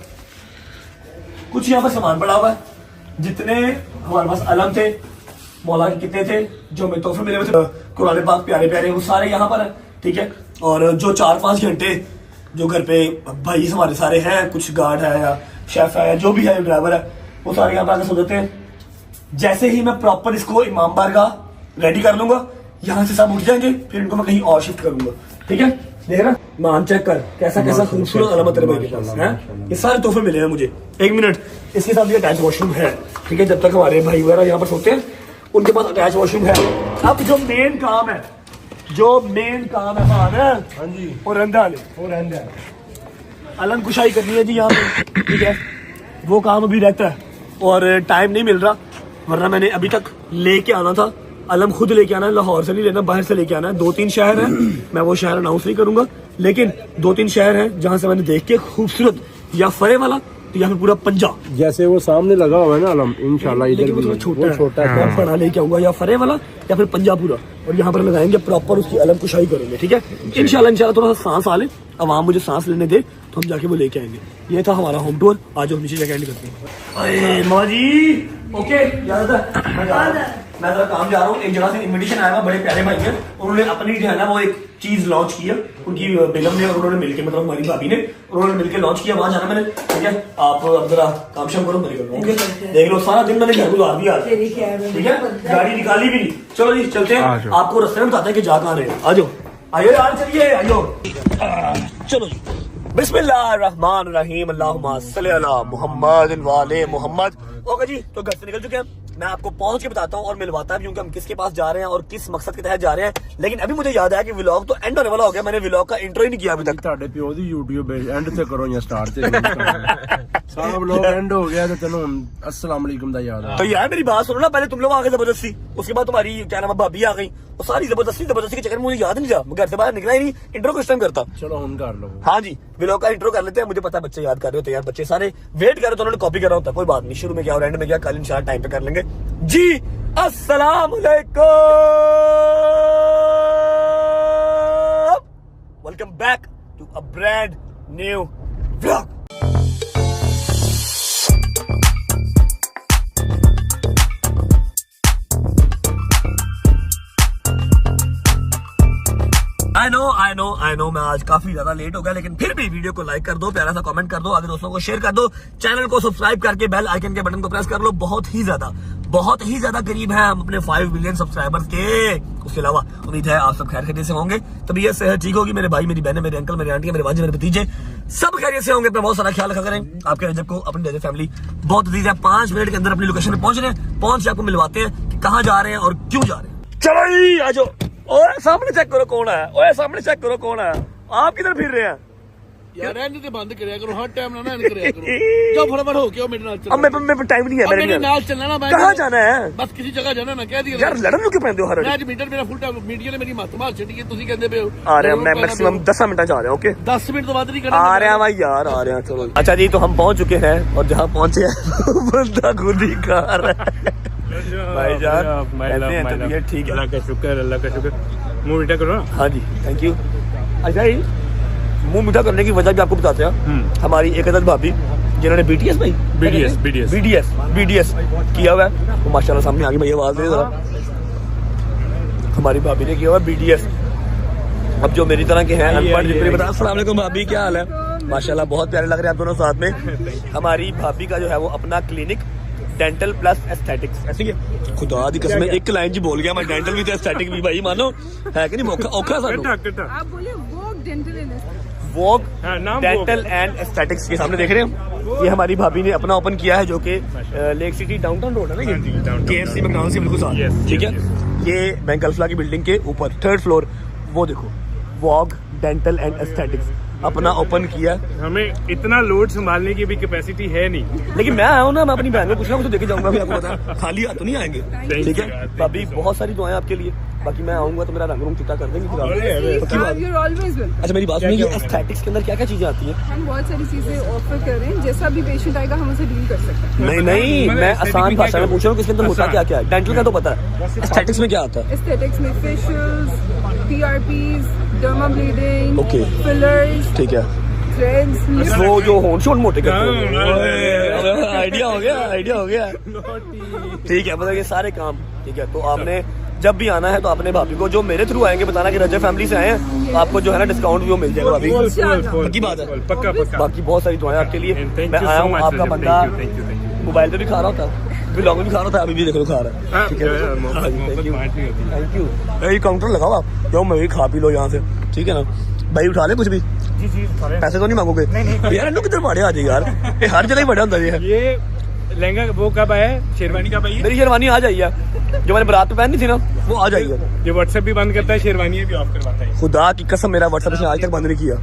कुछ यहाँ पर सामान पड़ा हुआ है, जितने हमारे पास अलम थे मौला के कितने थे जो हमें तोहफे मिले हुए थे, कुरान पाक प्यारे प्यारे, वो सारे यहाँ पर है, ठीक है। और जो 4-5 घंटे जो घर पे भाई हमारे सारे हैं, कुछ गार्ड है या शेफ है, जो भी है, ड्राइवर है, वो सारे यहाँ पर आकर सो जाते हैं। जैसे ही मैं प्रॉपर इसको इमाम बारगाह रेडी कर लूंगा, यहाँ से सब उठ जाएंगे, फिर इनको मैं कहीं और शिफ्ट करूंगा, ठीक है। देख ना मान चेक कर कैसा कैसा खूबसूरत अलामत तेरे भाई के पास है। ये सारे तोहफे मिले हैं मुझे। 1 मिनट, इसके साथ ये अटैच वॉशरूम है, ठीक है। जब तक हमारे भाई वगैरह यहाँ पर सोते हैं उनके पास अटैच वॉशरूम है। अब जो मेन काम है हाँ जी, और रंधा अलम कुशाई करनी है जी यहाँ पे, ठीक है। वो काम अभी रहता है और टाइम नहीं मिल रहा, वरना मैंने अभी तक लेके आना था। अलम खुद लेके आना है, लाहौर से नहीं लेना, बाहर से लेके आना है। 2-3 शहर हैं, मैं वो शहर अनाउंस नहीं करूंगा, लेकिन 2-3 शहर हैं जहां से मैंने देख के खूबसूरत, या फरे वाला तो या फिर पूरा पंजाब, जैसे वो सामने लगा हुआ है ना अलम, इंशाल्लाह इधर लेकिन वो भी थोड़ा वो छोटा है, मैं बड़ा लेके आऊंगा, या फरे वाला या फिर पंजाब पूरा, और यहाँ पर लगाएंगे प्रॉपर, उसकी अलम कुशाई करेंगे, ठीक है। इंशाल्लाह थोड़ा सा सांस आ ले, अवाम मुझे सांस लेने दे तो हम जाके वो लेके आएंगे। ये था हमारा होम टूर, आज हम नीचे जाके एंड करते हैं। मामा जी ओके, मैं जरा काम जा रहा हूँ। एक जगह से इनविटेशन आया हुआ, बड़े प्यारे भाई हैं, उन्होंने अपनी जो है ना वो एक चीज लॉन्च की है, उनकी बेगम ने और उन्होंने मिलकर, मतलब हमारी भाभी ने, उन्होंने मिलकर लॉन्च किया। वहां जाना मैंने, ठीक है। आप अब जरा काम शाम करो, मेरे को देख लो, सारा दिन मैंने घर गुजार दिया, ठीक है। गाड़ी निकाली भी नहीं। चलो जी चलते हैं, आपको रास्ते में बताते हैं कि जा कहाँ रहे हैं। आ जाओ, आइयो यार, चलिए आइयो, चलो जी। बिस्मिल्लाहिर्रहमानिर्रहीम, अल्लाहुम्मा सल्ली अला मुहम्मद वाले मोहम्मद। ओके जी, तो घर से निकल चुके हैं, मैं आपको पहुंच के बताता हूँ और मिलवाता भी हूँ कि हम किसके पास जा रहे हैं और किस मकसद के तहत जा रहे हैं। लेकिन अभी मुझे याद आया कि व्लॉग तो एंड होने वाला हो गया, मैंने व्लॉग का इंट्रो ही नहीं किया अभी तक। ਤੁਹਾਡੇ ਪਿਓ ਦੀ YouTube ਐਂਡ ਤੇ ਕਰੋ ਜਾਂ ਸਟਾਰਟ ਤੇ सारा व्लॉग एंड हो गया तो चलो अस्सलाम वालेकुम दा याद है। तो यार मेरी बात सुनो ना, पहले तुम लोग आ गए जबरदस्ती, उसके बाद तुम्हारी क्या नाम है भाभी आ गई, और सारी जबरदस्ती के चक्कर में मुझे याद नहीं था, मैं घर से बाहर निकला ही नहीं, इंट्रो किस टाइम करता। चलो हम कर लो। हाँ जी, व्लॉग का इंट्रो कर लेते हैं। मुझे पता है बच्चे याद कर रहे होते हैं यार, बच्चे सारे वेट कर रहे तो उन्होंने कॉपी करा होता है, कोई बात नहीं, शुरू में क्या और एंड में क्या, कल इंशाल्लाह टाइम पे कर लेंगे जी। अस्सलाम वालेकुम, welcome back to a brand new vlog. I know मैं आज काफी ज्यादा लेट हो गया, लेकिन फिर भी वीडियो को लाइक कर दो, प्यारा सा कमेंट कर दो, आगे दोस्तों को शेयर कर दो, चैनल को सब्सक्राइब करके बेल आइकन के बटन को प्रेस कर लो। बहुत ही ज्यादा करीब है हम अपने 5 मिलियन सब्सक्राइबर्स के। उसके अलावा उम्मीद है आप सब खैर खैरियत से होंगे, तबीयत सेहत ठीक होगी, मेरे भाई, मेरी बहनें, मेरे अंकल, मेरे आंटी, मेरे भांजे, मेरे भतीजे सब खैरियत से होंगे। अपना बहुत सारा ख्याल रखा करें। आपके रजब को अपनी रजब फैमिली बहुत अजीज है। 5 मिनट के अंदर अपनी लोकेशन पे पहुंच रहे हैं, पहुंच के आपको मिलवाते हैं कि कहाँ जा रहे हैं और क्यों जा रहे हैं। चलो जी आ जाओ। ओए सामने चेक करो कौन है, ओए सामने चेक करो कौन है। आप किधर फिर रहे हैं यार? रहने ते बंद करया करो, हर टाइम ना एंड करया करो। जाओ फटाफट हो के आओ मेरे नाल चलो। अब मेरे टाइम नहीं है, मेरे नाल चलना ना। मैं कहाँ जाना है? बस किसी जगह जाना ना, कह दिया यार लड़न क्यों पैंदे हो हर मैं आज मीटर मेरा फुल टाइम मीडिया ने मेरी मत मार छड़ी है, तुसी कहंदे पे हो आ रहे हैं। मैं मैक्सिमम 10 मिनट जा रहा हूं। ओके 10 मिनट तो बाद नहीं करना। आ रहे हैं भाई यार, आ रहे हैं। चलो अच्छा जी, तो हम पहुंच चुके हैं और जहाँ पहुंचे हैं बंदा खुद ही खा रहा है। भाई जान तबीयत ठीक है? अल्लाह का शुक्र, अल्लाह का शुक्र। मुंह मीठा करो। हाँ जी, थैंक यू। अच्छा जी, मुंह मीठा करने की वजह भी आपको बताते हैं। हमारी एक अदद भाभी जिन्होंने BTS भाई BDS किया हुआ है, वो माशाल्लाह सामने आगे भाई आवाज दे जरा। हमारी भाभी ने किया हुआ BDS। अब जो मेरी तरह के हैं अनपढ़, जितने बता। अस्सलाम वालेकुम भाभी, क्या हाल है? माशाल्लाह बहुत प्यारे लग रहे हैं आप दोनों साथ में। हमारी भाभी का जो है वो अपना क्लिनिक डेंटल प्लस एस्थेटिक्स, ऐसी है। खुदा दी कसम, एक लाइन जी बोल गया मैं, डेंटल भी तो एस्थेटिक भी भाई, मानो है कि नहीं? औखा सानू आप बोले Vogue Dental and Vogue Dental and Aesthetics के सामने देख रहे हैं। ये हमारी भाभी ने अपना ओपन किया है, जो कि लेक सिटी डाउनटाउन रोड है ना, KFC मैकडॉनल्ड्स के बिल्कुल साथ, ठीक है। ये बैंक अल्फला की बिल्डिंग के ऊपर 3rd फ्लोर, वो देखो वोग डेंटल एंड एस्थेटिक्स अपना ओपन किया। हमें इतना लोड संभालने की भी कैपेसिटी है नहीं, लेकिन मैं आया हूँ ना, मैं अपनी बहन को पूछ रहा हूँ, तो देखे जाऊंगा भी, आपको पता है खाली हाथ तो नहीं आएंगे, ठीक है। भाभी बहुत सारी दुआएं आपके लिए, बाकी मैं आऊंगा तो मेरा रंग रूम चिट्टा कर देंगे। अच्छा मेरी बात सुनिए, एस्थेटिक्स के अंदर क्या क्या चीजें आती हैं? हम बहुत सारी चीजें ऑफर कर रहे हैं, जैसा भी पेशेंट आएगा हम उसे डील कर सकते हैं। नहीं, मैं आसान भाषा में पूछ रहा हूँ, किसके अंदर होता क्या क्या है? डेंटल का तो पता है, एस्थेटिक्स में क्या आता है? एस्थेटिक्स में facials, PRPs, derma bleeding, okay, fillers, ठीक है, थ्रेड्स, वो जो होन शोन मोटे करते हैं। आइडिया हो गया, ठीक है। मतलब ये सारे काम ठीक है, तो आपने जब भी आना है तो अपने भाभी को, जो मेरे थ्रू आएंगे, बताना कि रजब फैमिली से आए हैं, तो आपको जो है ना डिस्काउंट भी वो मिल जाएगा भाभी। पक्की बात है, पक्का पक्का। बाकी बहुत सारी दुआएं आपके लिए। Thank मैं you आया so हूँ, much, आपका Rajab. बंदा Thank you. मोबाइल पे भी खा रहा होता, व्लॉग में भी खा रहा था, अभी भी देख लो खा रहा है। ठीक है, थैंक यू। यही काउंटर लगाओ आप, जो मैं भी खा पी लो यहाँ से, ठीक है ना भाई। उठा ले कुछ भी, पैसे तो नहीं मांगोगे? नहीं यार, किधर बड़े आ जाए यार, ये हर जगह ही बड़ा होता है। ये लहंगा वो कब आया है? शेरवानी कब आई है? मेरी शेरवानी आ जाइए, जो मैंने बारात में पहनी थी ना, वो आ जाइए। ये व्हाट्सएप भी बंद करता है, शेरवानी भी ऑफ करवाता है। खुदा की कसम, मेरा व्हाट्सएप इसने आज तक बंद नहीं किया।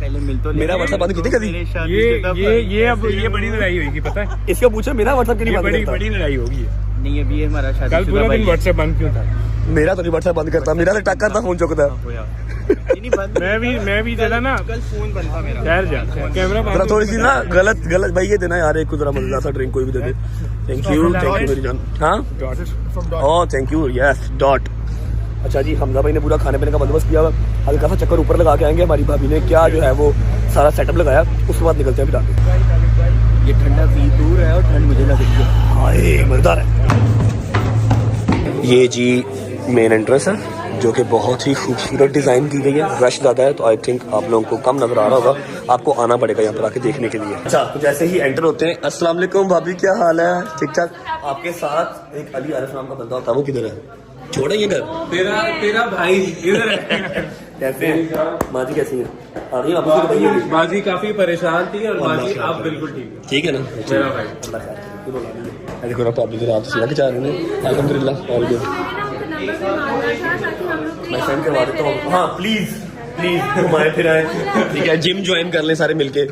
मेरा व्हाट्सएप बंद की थी कभी? ये अब ये बड़ी लड़ाई होगी, पता है? इसको पूछो मेरा व्हाट्सएप क्यों नहीं बंद करता? बड़ी लड़ाई होगी। नहीं अभी हमारा शादी कल पूरा दिन व्हाट्सएप बंद क्यों था? मेरा तो नहीं व्हाट्सएप बंद करता, मेरा तो टक्कर था, फोन चुकता। मैं भी जरा ना, कल फोन बंद था मेरा। ठहर जा, कैमरा जरा थोड़ी सी ना गलत भाई ये देना यार, एक जरा मजेदार सा ड्रिंक कोई भी दे दे। थैंक यू मेरी जान। हाँ oh thank you, yes dot. अच्छा जी, हमजा भाई ने पूरा खाने पीने का बंदोबस्त किया हुआ, हल्का सा चक्कर ऊपर लगा के आएंगे। हमारी भाभी ने क्या जो है वो सारा सेटअप लगाया, उसके बाद निकलते हैं अभी। ये ठंडा पी दूर है और ठंड मुझे लग रही है। हाय मजेदार है। ये जी मेन एंट्रेंस है, जो कि बहुत ही खूबसूरत डिजाइन की गई है। रश ज़्यादा है तो आई थिंक आप लोगों को कम नजर आ रहा होगा, आपको आना पड़ेगा यहाँ पर आके देखने के लिए। अच्छा, तो जैसे ही एंटर होते हैं, अस्सलाम वालेकुम भाभी, क्या हाल है? ठीक ठाक। आपके साथ एक अली आरिफ नाम का बंदा होता है, वो किधर है? छोड़ेंगे घर? तेरा भाई इधर है। कैसे हैं माँ जी, कैसी हैं? आ गई वापस की बताइए। बाजी काफी परेशान थी और बाजी आप बिल्कुल ठीक है ना? मेरा भाई। अल्लाह खैर। देखो ना, पब्लिक रात से लग जा रहे हैं। अल्हम्दुलिल्लाह ऑल गुड। मैं सेंड करवा देता हूँ। हाँ प्लीज घुमाए फिर आए, ठीक है। जिम ज्वाइन कर लें सारे मिलके,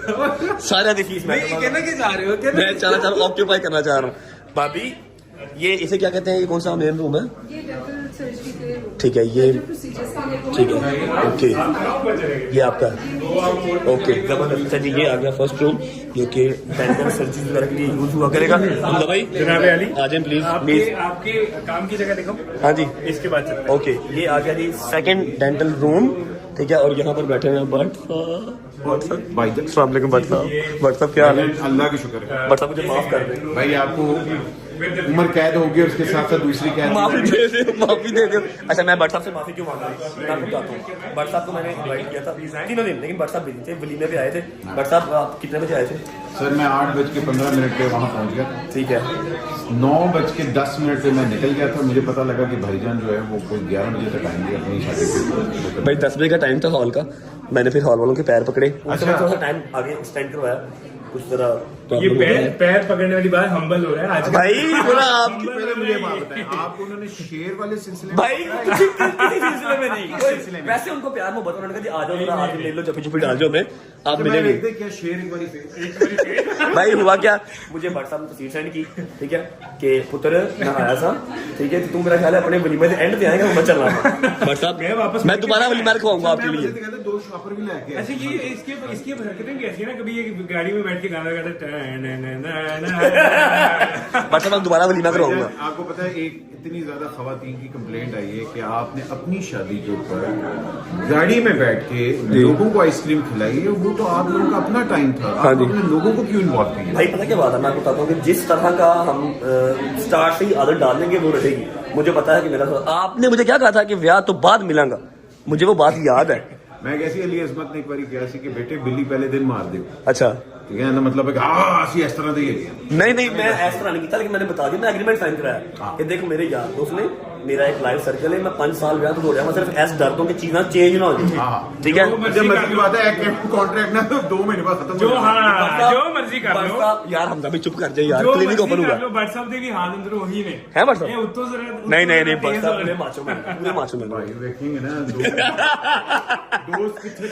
सारा देखिए। मैं चाह ऑक्यूपाई करना चाह रहा हूँ। भाभी ये इसे क्या कहते हैं, ये कौन सा मेन रूम है? ठीक है, ये ठीक है, ओके, ये आपका है, ओके जबरदस्त। अच्छा जी, ये आ गया फर्स्ट रूम, जो कि डेंटल सर्जरी वगैरह के लिए यूज हुआ करेगा। भाई जनाब अली आ जाए प्लीज। आपके काम की जगह देखो। हाँ जी, इसके बाद ओके, ये आ गया जी सेकंड डेंटल रूम, ठीक है। और यहाँ पर बैठे हैं भट्ट साहब, क्या हाल है? अल्लाह की शुक्र है भट्ट साहब मुझे माफ कर दें भाई, आपको उम्र कैद होगी और उसके साथ साथ दूसरी कैद। माफी दे दो। अच्छा, मैं भट्ट साहब से माफी क्यों मांग रहा हूँ, मैं आपको बताता हूँ। भट्ट साहब को मैंने इनवाइट किया था 3 दिन, लेकिन भट्ट साहब बिजी थे, वलीमे पे आए थे। भट्ट साहब आप कितने बजे आए थे? सर मैं 8:15 पे वहाँ पहुँच गया, ठीक है। 9:10 पे मैं निकल गया था। मुझे पता लगा कि भाईजान जो है वो कोई 11 बजे तक आएंगे अपनी शादी पे। भाई 10 बजे का टाइम था हॉल का, मैंने फिर हॉल वालों के पैर पकड़े, अच्छा। थोड़ा सा टाइम आगे स्पेंड करवाया, कुछ तरह ये पैर पकड़ने वाली बात हम्बल हो रहा है आज भाई। थोड़ा आप पहले मुझे बात बताएं, आपको उन्होंने शेर वाले सिलसिले में भाई किसी सिलसिले में नहीं, वैसे उनको प्यार मोहब्बत, उन्होंने कहा जी आ जाओ, आज ले लो, जब चुपी डाल जाओ, मैं आप मिलेंगे। क्या शेर एक बारी भाई हुआ क्या, मुझे भट्ट साहब ने तस्वीर सेंड की, ठीक है, कि पुत्र मैं आया था, ठीक है, तो तुम मेरा ख्याल है अपने वलीमे से एंड पे आएगा, मैं चल रहा था। भट्ट साहब मैं दोबारा वलीमा रखवाऊंगा आपके लिए। 2 शॉपर भी लेके। अच्छा, ये इसकी हरकतें कैसी है ना, कभी ये गाड़ी में बैठ के गाना गाता है। भट्ट साहब दोबारा वलीमा करवाऊंगा। आपको पता है, एक इतनी ज्यादा खवातीन की कंप्लेंट आई है कि आपने अपनी शादी के ऊपर गाड़ी में बैठ के लोगों को आइसक्रीम खिलाई है। वो तो आप लोगों का अपना टाइम था, आप अपने लोगों को क्यों इन्वॉल्व किया? भाई पता क्या बात है, मैं आपको बताता हूँ कि जिस तरह का हम स्टार्ट से ही आदत डाल देंगे वो रहेगी। मुझे पता है कि मेरा, आपने मुझे क्या कहा था कि ब्याह तो बाद मिलांगा, मुझे वो बात याद है। मैं कैसी अली अजमत ने एक बार किया कि बेटे बिल्ली पहले दिन मार दे, अच्छा ठीक है ना, मतलब है कि इस तरह से नहीं मैं इस तरह नहीं किया, लेकिन मैंने बता दिया, मैं एग्रीमेंट साइन कराया कि देखो मेरे यार दोस्त ने, मेरा एक लाइफ सर्कल है, मैं 5 साल ब्याह तो हो रहा हूँ, मैं सिर्फ ऐसे डरता हूँ कि चीजें चेंज ना हो जाए, ठीक है। जब मर्जी की बात है, कॉन्ट्रैक्ट ना तो 2 महीने बाद खत्म, जो मर्जी कर लो यार। हमजा भी चुप कर जाए यार, क्लिनिक ओपन हुआ भट्ट साहब के भी हाथ अंदर वही ने है। भट्ट साहब नहीं भट्ट साहब पूरे माचो में भाई देखेंगे ना दोस्त कितने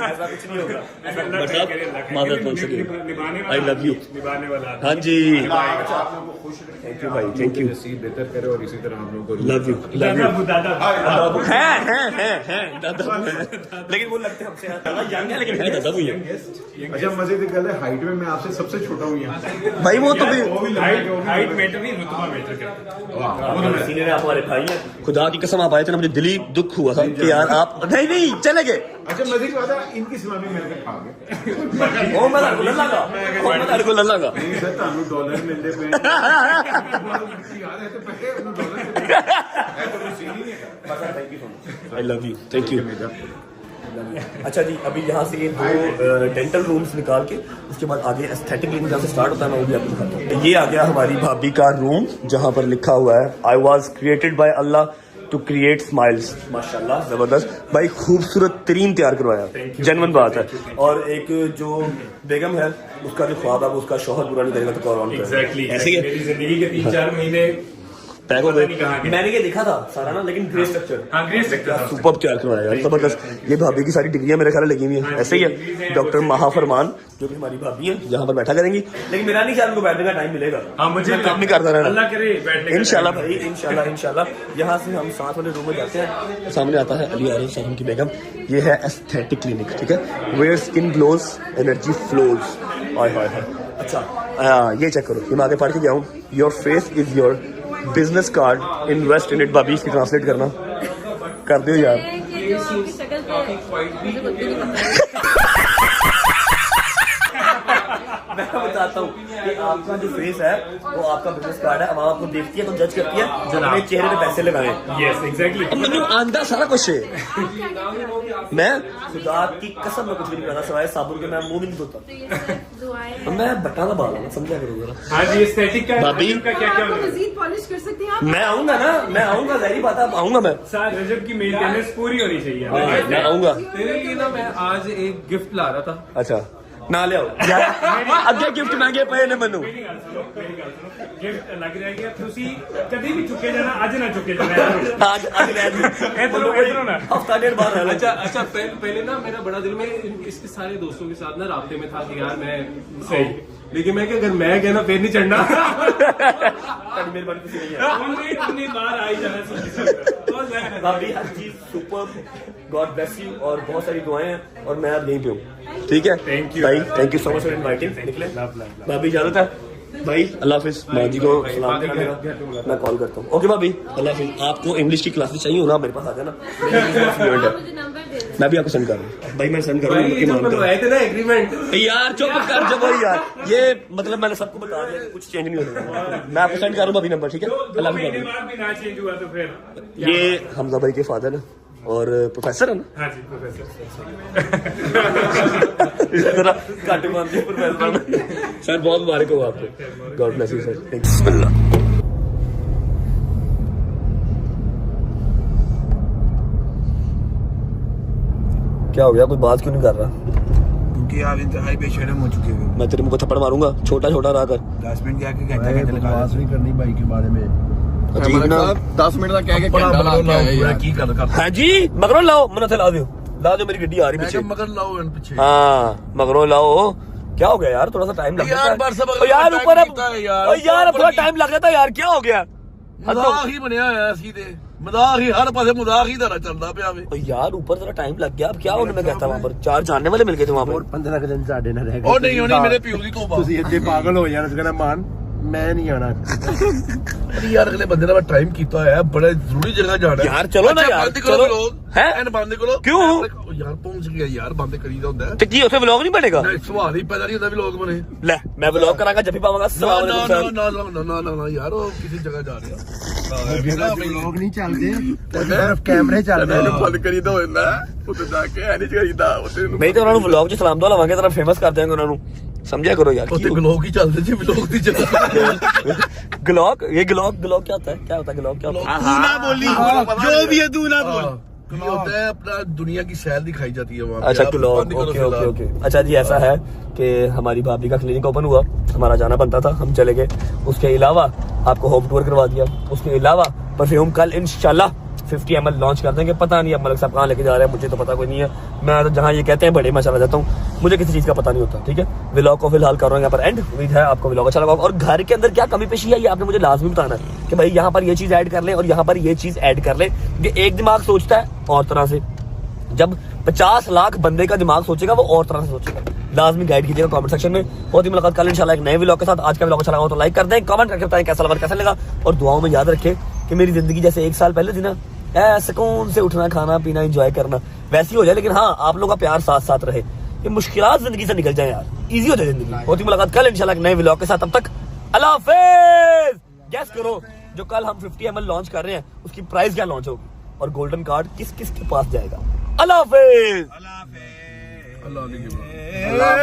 ऐसा कुछ नहीं होगा। I love you. हाँ जी, आप लोगों को खुश रखें, थैंक यू भाई, थैंक यू, नसीब बेहतर करे और इसी तरह हम लोग को लव यू दादा है दादा, लेकिन वो लगते हैं हमसे यंग है, लेकिन है दादा वो यंग। अच्छा, मजे की गल है, हाइट में मैं आपसे सबसे छोटा हूँ यहाँ भाई। वो तो भी हाइट मैटर नहीं, रुतबा मैटर करता है। सीनियर आप हमारे भाई हैं, खुदा की कसम आप आए थे ना, मुझे दिली दुख हुआ था कि यार आप नहीं चले गए। अच्छा, मजे की बात है, इनकी सलामी मेरे खा गए। ਉਹ ਮੈਂ ਤੁਹਾਡੇ ਕੋਲ ਲੱਲਾਂਗਾ, ਉਹ ਮੈਂ ਤੁਹਾਡੇ ਕੋਲ ਲੱਲਾਂਗਾ। ਨਹੀਂ ਸਰ ਤੁਹਾਨੂੰ ਡਾਲਰ ਮਿਲਦੇ ਪਏ ਯਾਰ ਇਹ ਤਾਂ ਪੈਸੇ ਉਹਨੂੰ ਡਾਲਰ ਇਹ ਤਾਂ ਕੋਈ ਸੀਨ ਹੀ ਨਹੀਂ ਹੈ। Thank you so much, I love you, thank you. अच्छा जी, अभी यहाँ से 2 डेंटल रूम्स निकाल के उसके बाद आगे एस्थेटिक क्लिनिक जहाँ से स्टार्ट होता है मैं वो भी आपको दिखाता हूँ। ये आ गया हमारी भाभी का रूम जहाँ पर लिखा हुआ है I was created by Allah to create smiles. माशाल्लाह जबरदस्त भाई, खूबसूरत तरीन तैयार करवाया, जेन्युइन बात है। और एक जो बेगम है उसका जो ख्वाब है वो उसका शौहर पूरा नहीं करेगा तो कौन करेगा? एग्जैक्टली, ऐसे ही है। मेरी जिंदगी के 3-4 महीने पैक हो गए। कहाँ के। मैंने ये देखा था सारा ना, लेकिन ग्रे स्ट्रक्चर, हाँ ग्रे स्ट्रक्चर सुपर तैयार करवाया यार, जबरदस्त। ये भाभी की सारी डिग्रियां मेरे ख्याल में लगी हुई हैं, ऐसे ही है। डॉक्टर महाफरमान जो कि हमारी भाभी हैं यहाँ पर बैठा करेंगी, लेकिन मेरा नहीं ख्याल उनको बैठने का टाइम मिलेगा। हाँ मुझे काम नहीं करता रहना, अल्लाह करे बैठने का इंशाल्लाह भाई, इंशाल्लाह। यहाँ से हम 7 वाले रूम में जाते हैं, सामने आता है अली आरिफ साहब की बेगम। ये है एस्थेटिक क्लिनिक, ठीक है, where skin glows energy flows. Hi hi hi. अच्छा ये चेक करो, ये मैं आगे पढ़ के गया हूँ, your face is your business card, invest in it. भाभी इसकी ट्रांसलेट करना कर दो यार। मैं बताता हूँ कि आपका जो फेस है वो आपका बिजनेस कार्ड है। अब आपको देखती है तो जज करती है, अपने चेहरे पे पैसे लगाए। Yes exactly. अब मतलब आंदा सारा कुछ है। मैं खुदा की कसम में कुछ भी नहीं करता सिवाय साबुन के, मैं मुंह भी नहीं धोता। मैं बटा दबा रहा हूँ, समझा करो जरा। हाँ जी, एस्थेटिक का भाभी का क्या मजीद पॉलिश कर सकते हैं आप? मैं आऊंगा ना, मैं आऊंगा, जहरी बात है, आऊंगा मैं। सर रजब की मेंटेनेंस पूरी होनी चाहिए। मैं आऊंगा। तेरे लिए ना मैं आज एक गिफ्ट ला रहा था। अच्छा ना ले आओ अगे गिफ्ट महंगे पे ने मैनू गिफ्ट लग जाएगी। तुसी कभी भी चुके जाना, आज ना चुके जाना। आज हफ्ता 1.5 बाद है। अच्छा पहले ना मेरा बड़ा दिल में इसके सारे दोस्तों के साथ ना राब्ते में था कि यार मैं सही, लेकिन मैं क्या, अगर मैं गया ना फिर नहीं चढ़ना। मेरी बात कुछ नहीं है। अपनी बार आई जाना। भाभी हर चीज सुपर, गॉड ब्लेस यू, और बहुत सारी दुआएं हैं और मैं अब यहीं पे हूँ, ठीक है। Thank you भाई, thank you so much for inviting. निकले भाभी, इजाजत है भाई, अल्लाह हाफिज। माँ जी को सलाम देना मेरा, मैं कॉल करता हूँ। ओके भाभी, अल्लाह हाफिज। आपको इंग्लिश की क्लासेस चाहिए हो ना, मेरे पास आ जाना, मैं भी आपको सेंड कर रहा हूँ भाई, मैं सेंड कर रहा हूँ। एग्रीमेंट यार चुप कर जब भाई यार, ये मतलब मैंने सबको बता दिया कि कुछ चेंज नहीं होगा। मैं आपको सेंड कर रहा हूँ अभी नंबर, ठीक है। अल्लाह हाफिज। भी ना चेंज हुआ तो फिर ये हमजा भाई के फादर है और प्रोफेसर है ना। हाँ जी प्रोफेसर। घट मानते प्रोफेसर। सर बहुत मुबारक हो आपको, गॉड ब्लेस यू सर। बिस्मिल्लाह। क्या हो गया, कोई बात क्यों नहीं कर रहा? क्योंकि आप इंतहाई बेशरम हो चुके हो। मैं तेरे मुंह को थप्पड़ मारूंगा, छोटा छोटा रहा कर। 10 मिनट क्या घंटा बकवास नहीं करनी भाई के बारे में। 10 मिनट का क्या घंटा ला की कर हाँ जी, मगरों लाओ, मना ला दो मेरी गड्डी आ रही पीछे। मगर लाओ इन पीछे। हाँ मगरों लाओ। क्या हो गया यार, थोड़ा सा टाइम लग यार, यार ऊपर यार थोड़ा टाइम लग जाता यार, क्या हो गया? मजाक ही बनया होया सी ते मजाक ही, हर पासे मजाक ही तरह चलता पिया वे। यार ऊपर जरा टाइम लग गया, अब क्या होने में कहता वहाँ पर 4 जानने वाले मिल गए थे वहाँ पर। 15 दिन साढ़े ना रह गए। ओ नहीं होनी मेरे प्यू दी तोबा। ਤੁਸੀਂ ਇੱਥੇ ਪਾਗਲ ਹੋ ਜਾਣਾ, ਕਹਿੰਦਾ ਮਾਨ मैं नहीं आना। अरे यार अगले बंदे ने टाइम किया है, बड़ा जरूरी जगह जाना है यार। चलो ना यार, चलो हैं बंद करो। क्यों यार पहुंच गया यार, बंद करी दा हुंदा है। ते की उसे व्लॉग नहीं बनेगा? सवाल ही पैदा नहीं होता व्लॉग बने। ले मैं व्लॉग करांगा जब भी पाऊंगा। ना यार वो किसी जगह जा रहे हैं, व्लॉग नहीं चलते, सिर्फ कैमरे चलते हैं। बंद करी दा हुंदा है, उते जाके है नहीं करीदा उते। नहीं तो उन्होंने व्लॉग च सलाम दुआ लवांगे, तरह फेमस कर देंगे उन्होंने, समझा करो यार। ग्लॉग ही चलते जी, व्लॉग दी जगह। ग्लॉग, ये ग्लॉग क्या होता है? क्या होता है ग्लॉग? क्या होता है? तू ना बोली, जो भी है तू ना बोल। ये होता है अपना दुनिया की सैर दिखाई जाती है वहाँ पे। अच्छा ग्लॉग, ओके। अच्छा जी ऐसा है कि हमारी भाभी का क्लिनिक ओपन हुआ, हमारा जाना बनता था, हम चले गए। उसके अलावा आपको होम टूर करवा दिया, उसके अलावा परफ्यूम कल इंशाल्लाह 50 ml लॉन्च कर देंगे। पता नहीं अब मलिक साहब कहाँ लेके जा रहे हैं, मुझे तो पता कोई नहीं है। मैं तो जहाँ ये कहते हैं बड़े मैं चला जाता हूँ, मुझे किसी चीज का पता नहीं होता, ठीक है। व्लॉग को फिलहाल कर रहा हूँ यहाँ पर एंड। उम्मीद है आपको व्लॉग अच्छा लगा। और घर के अंदर क्या कमी पेशी है ये आपने मुझे लाजमी बताना है कि भाई यहाँ पर ये चीज ऐड कर ले और यहाँ पर ये चीज ऐड कर ले। ये एक दिमाग सोचता है और तरह से, जब 50 लाख बंदे का दिमाग सोचेगा वो और तरह से सोचेगा। लाजमी गाइड कीजिएगा कमेंट सेक्शन में। बहुत ही मुलाकात कल इंशाल्लाह एक नए व्लॉग के साथ। आज का व्लॉग अच्छा लगा तो लाइक कर दें, कमेंट करके बताएं कैसा लगा और दुआओं में याद रखें कि मेरी जिंदगी जैसे 1 साल पहले थी ना, सुकून से उठना, खाना पीना, एंजॉय करना वैसी हो जाए, लेकिन हाँ आप लोगों का प्यार साथ साथ रहे। ये मुश्किलात जिंदगी से निकल जाए यार, इजी हो जाए जिंदगी। होती मुलाकात कल इंशाल्लाह एक नए व्लॉग के साथ, तब तक अल्लाह हाफिज। गैस करो जो कल हम 50 ml लॉन्च कर रहे हैं उसकी प्राइस क्या लॉन्च होगी और गोल्डन कार्ड किस किस के पास जाएगा। अल्लाह हाफिज। अल्लाह